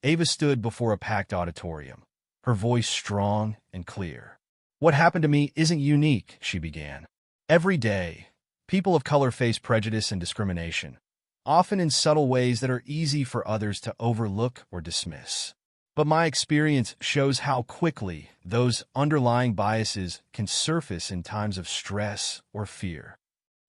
Ava stood before a packed auditorium, her voice strong and clear. What happened to me isn't unique, she began. Every day, people of color face prejudice and discrimination, often in subtle ways that are easy for others to overlook or dismiss. But my experience shows how quickly those underlying biases can surface in times of stress or fear.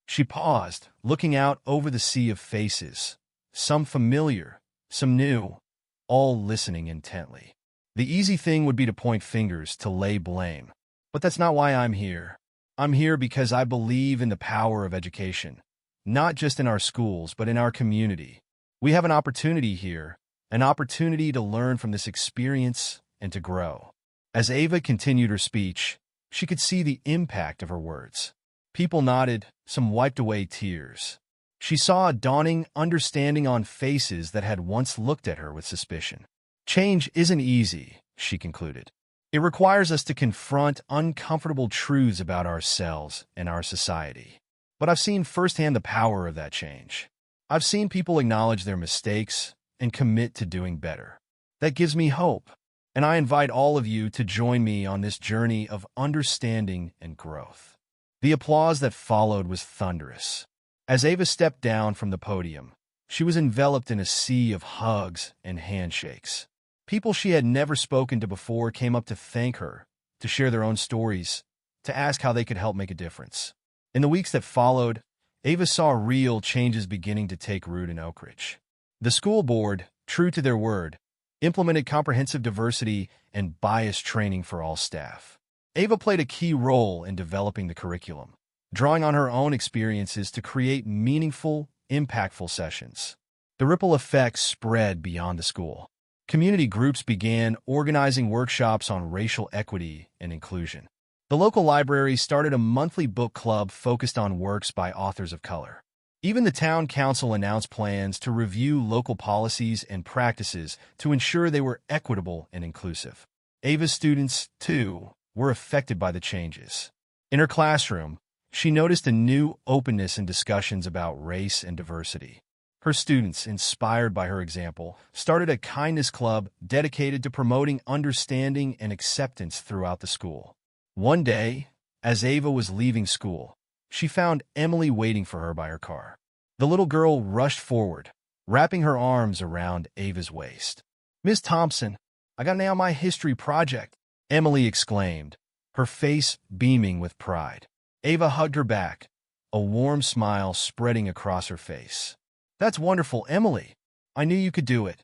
She paused, looking out over the sea of faces, some familiar, some new, all listening intently. The easy thing would be to point fingers, to lay blame. But that's not why I'm here. I'm here because I believe in the power of education, not just in our schools, but in our community. We have an opportunity here, an opportunity to learn from this experience and to grow. As Ava continued her speech, she could see the impact of her words. People nodded, some wiped away tears. She saw a dawning understanding on faces that had once looked at her with suspicion. Change isn't easy, she concluded. It requires us to confront uncomfortable truths about ourselves and our society. But I've seen firsthand the power of that change. I've seen people acknowledge their mistakes and commit to doing better. That gives me hope, and I invite all of you to join me on this journey of understanding and growth. The applause that followed was thunderous. As Ava stepped down from the podium, she was enveloped in a sea of hugs and handshakes. People she had never spoken to before came up to thank her, to share their own stories, to ask how they could help make a difference. In the weeks that followed, Ava saw real changes beginning to take root in Oak Ridge. The school board, true to their word, implemented comprehensive diversity and bias training for all staff. Ava played a key role in developing the curriculum, drawing on her own experiences to create meaningful, impactful sessions. The ripple effects spread beyond the school. Community groups began organizing workshops on racial equity and inclusion. The local library started a monthly book club focused on works by authors of color. Even the town council announced plans to review local policies and practices to ensure they were equitable and inclusive. Ava's students, too, were affected by the changes. In her classroom, she noticed a new openness in discussions about race and diversity. Her students, inspired by her example, started a kindness club dedicated to promoting understanding and acceptance throughout the school. One day, as Ava was leaving school, she found Emily waiting for her by her car. The little girl rushed forward, wrapping her arms around Ava's waist. "Miss Thompson, I got an A on my history project," Emily exclaimed, her face beaming with pride. Ava hugged her back, a warm smile spreading across her face. "That's wonderful, Emily. I knew you could do it."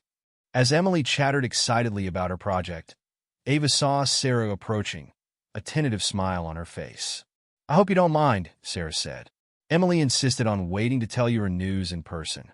As Emily chattered excitedly about her project, Ava saw Sarah approaching, a tentative smile on her face. "I hope you don't mind," Sarah said. Emily insisted on waiting to tell you her news in person.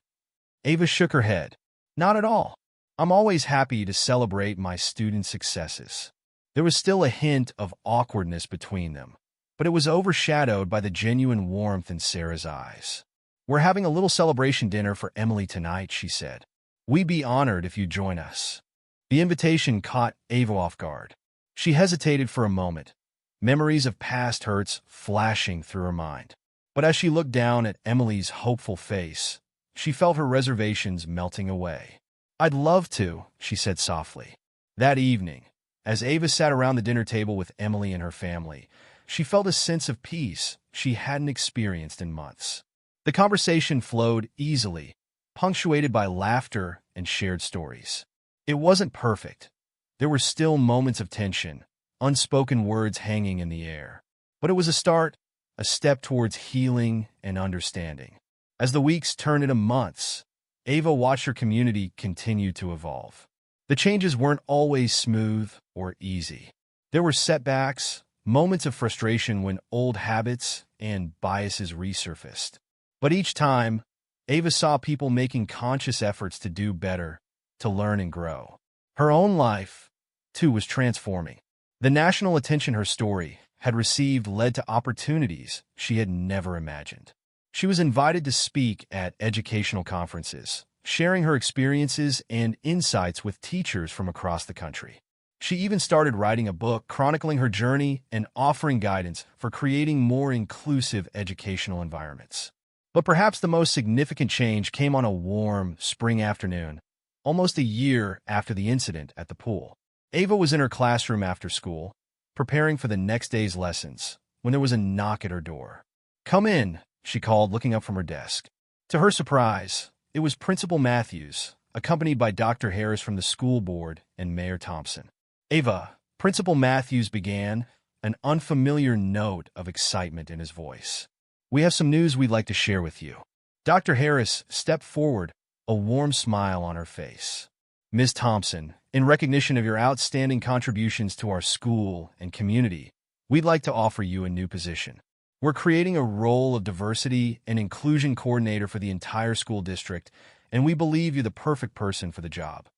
Ava shook her head. "Not at all. I'm always happy to celebrate my students' successes." There was still a hint of awkwardness between them, but it was overshadowed by the genuine warmth in Sarah's eyes. "We're having a little celebration dinner for Emily tonight," she said. "We'd be honored if you'd join us." The invitation caught Ava off guard. She hesitated for a moment, memories of past hurts flashing through her mind. But as she looked down at Emily's hopeful face, she felt her reservations melting away. "I'd love to," she said softly. That evening, as Ava sat around the dinner table with Emily and her family, she felt a sense of peace she hadn't experienced in months. The conversation flowed easily, punctuated by laughter and shared stories. It wasn't perfect. There were still moments of tension, unspoken words hanging in the air. But it was a start, a step towards healing and understanding. As the weeks turned into months, Ava watched her community continue to evolve. The changes weren't always smooth or easy. There were setbacks, moments of frustration when old habits and biases resurfaced. But each time, Ava saw people making conscious efforts to do better, to learn and grow. Her own life, too, was transforming. The national attention her story had received led to opportunities she had never imagined. She was invited to speak at educational conferences, sharing her experiences and insights with teachers from across the country. She even started writing a book chronicling her journey and offering guidance for creating more inclusive educational environments. But perhaps the most significant change came on a warm spring afternoon, almost a year after the incident at the pool. Ava was in her classroom after school, preparing for the next day's lessons, when there was a knock at her door. "Come in," she called, looking up from her desk. To her surprise, it was Principal Matthews, accompanied by Dr. Harris from the school board and Mayor Thompson. "Ava," Principal Matthews began, an unfamiliar note of excitement in his voice. "We have some news we'd like to share with you." Dr. Harris stepped forward, a warm smile on her face. "Ms. Thompson, in recognition of your outstanding contributions to our school and community, we'd like to offer you a new position. We're creating a role of diversity and inclusion coordinator for the entire school district, and we believe you're the perfect person for the job."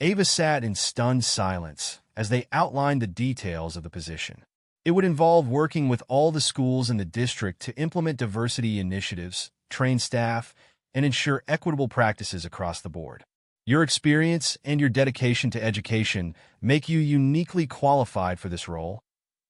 Ava sat in stunned silence as they outlined the details of the position. It would involve working with all the schools in the district to implement diversity initiatives, train staff, and ensure equitable practices across the board. "Your experience and your dedication to education make you uniquely qualified for this role,"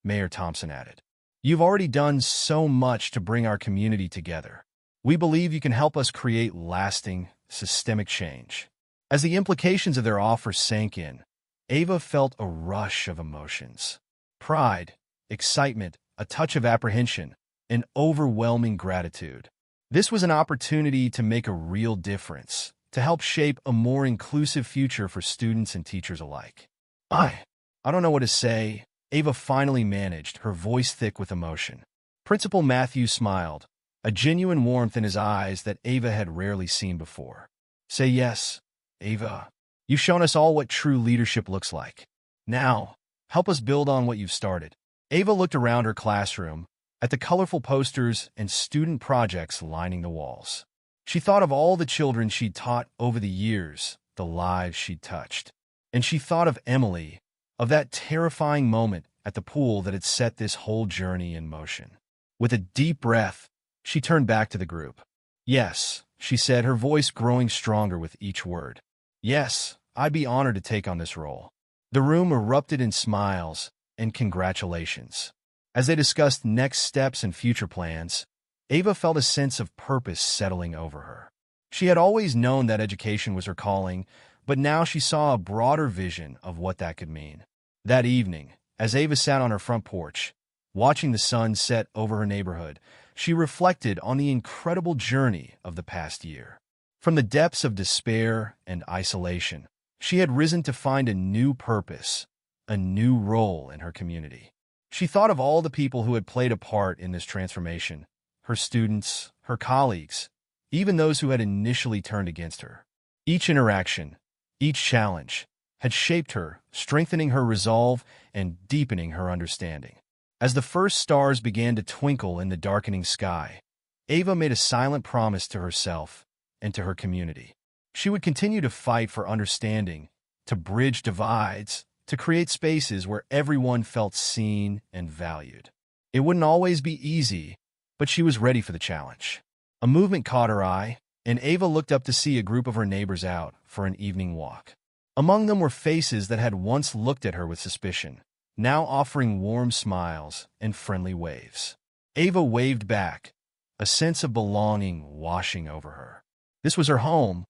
Mayor Thompson added. "You've already done so much to bring our community together. We believe you can help us create lasting, systemic change." As the implications of their offer sank in, Ava felt a rush of emotions. Pride, excitement, a touch of apprehension, and overwhelming gratitude. This was an opportunity to make a real difference, to help shape a more inclusive future for students and teachers alike. I don't know what to say," Ava finally managed, her voice thick with emotion. Principal Matthews smiled, a genuine warmth in his eyes that Ava had rarely seen before. "Say yes, Ava. You've shown us all what true leadership looks like. Now, help us build on what you've started." Ava looked around her classroom, at the colorful posters and student projects lining the walls. She thought of all the children she'd taught over the years, the lives she'd touched. And she thought of Emily, of that terrifying moment at the pool that had set this whole journey in motion. With a deep breath, she turned back to the group. "Yes," she said, her voice growing stronger with each word. "Yes, I'd be honored to take on this role." The room erupted in smiles and congratulations. As they discussed next steps and future plans, Ava felt a sense of purpose settling over her. She had always known that education was her calling, but now she saw a broader vision of what that could mean. That evening, as Ava sat on her front porch, watching the sun set over her neighborhood, she reflected on the incredible journey of the past year. From the depths of despair and isolation, she had risen to find a new purpose, a new role in her community. She thought of all the people who had played a part in this transformation, her students, her colleagues, even those who had initially turned against her. Each interaction, Each challenge had shaped her, strengthening her resolve and deepening her understanding. As the first stars began to twinkle in the darkening sky, Ava made a silent promise to herself and to her community. She would continue to fight for understanding, to bridge divides, to create spaces where everyone felt seen and valued. It wouldn't always be easy, but she was ready for the challenge. A movement caught her eye, and Ava looked up to see a group of her neighbors out for an evening walk. Among them were faces that had once looked at her with suspicion, now offering warm smiles and friendly waves. Ava waved back, a sense of belonging washing over her. This was her home,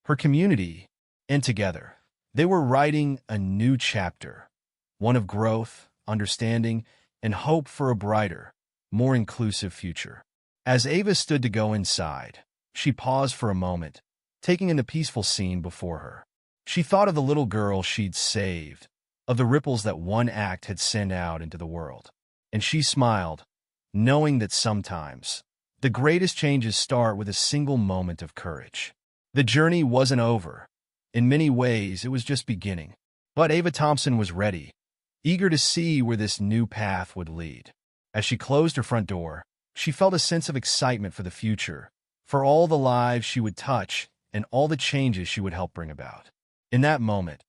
her community, and together, they were writing a new chapter, one of growth, understanding, and hope for a brighter, more inclusive future. As Ava stood to go inside, she paused for a moment, taking in the peaceful scene before her. She thought of the little girl she'd saved, of the ripples that one act had sent out into the world. And she smiled, knowing that sometimes the greatest changes start with a single moment of courage. The journey wasn't over. In many ways, it was just beginning. But Ava Thompson was ready, eager to see where this new path would lead. As she closed her front door, she felt a sense of excitement for the future, for all the lives she would touch and all the changes she would help bring about. In that moment,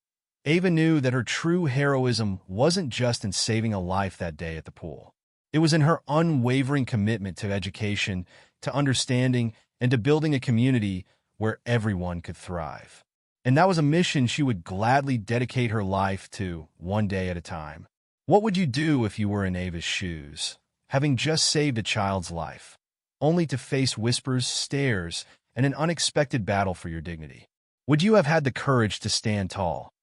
Ava knew that her true heroism wasn't just in saving a life that day at the pool. It was in her unwavering commitment to education, to understanding, and to building a community where everyone could thrive. And that was a mission she would gladly dedicate her life to, one day at a time. What would you do if you were in Ava's shoes, having just saved a child's life, only to face whispers, stares, and an unexpected battle for your dignity? Would you have had the courage to stand tall,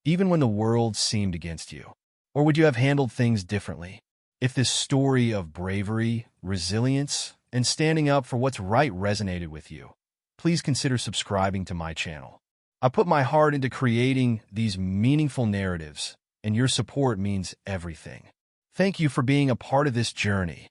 even when the world seemed against you? Or would you have handled things differently? If this story of bravery, resilience, and standing up for what's right resonated with you, please consider subscribing to my channel. I put my heart into creating these meaningful narratives, and your support means everything. Thank you for being a part of this journey.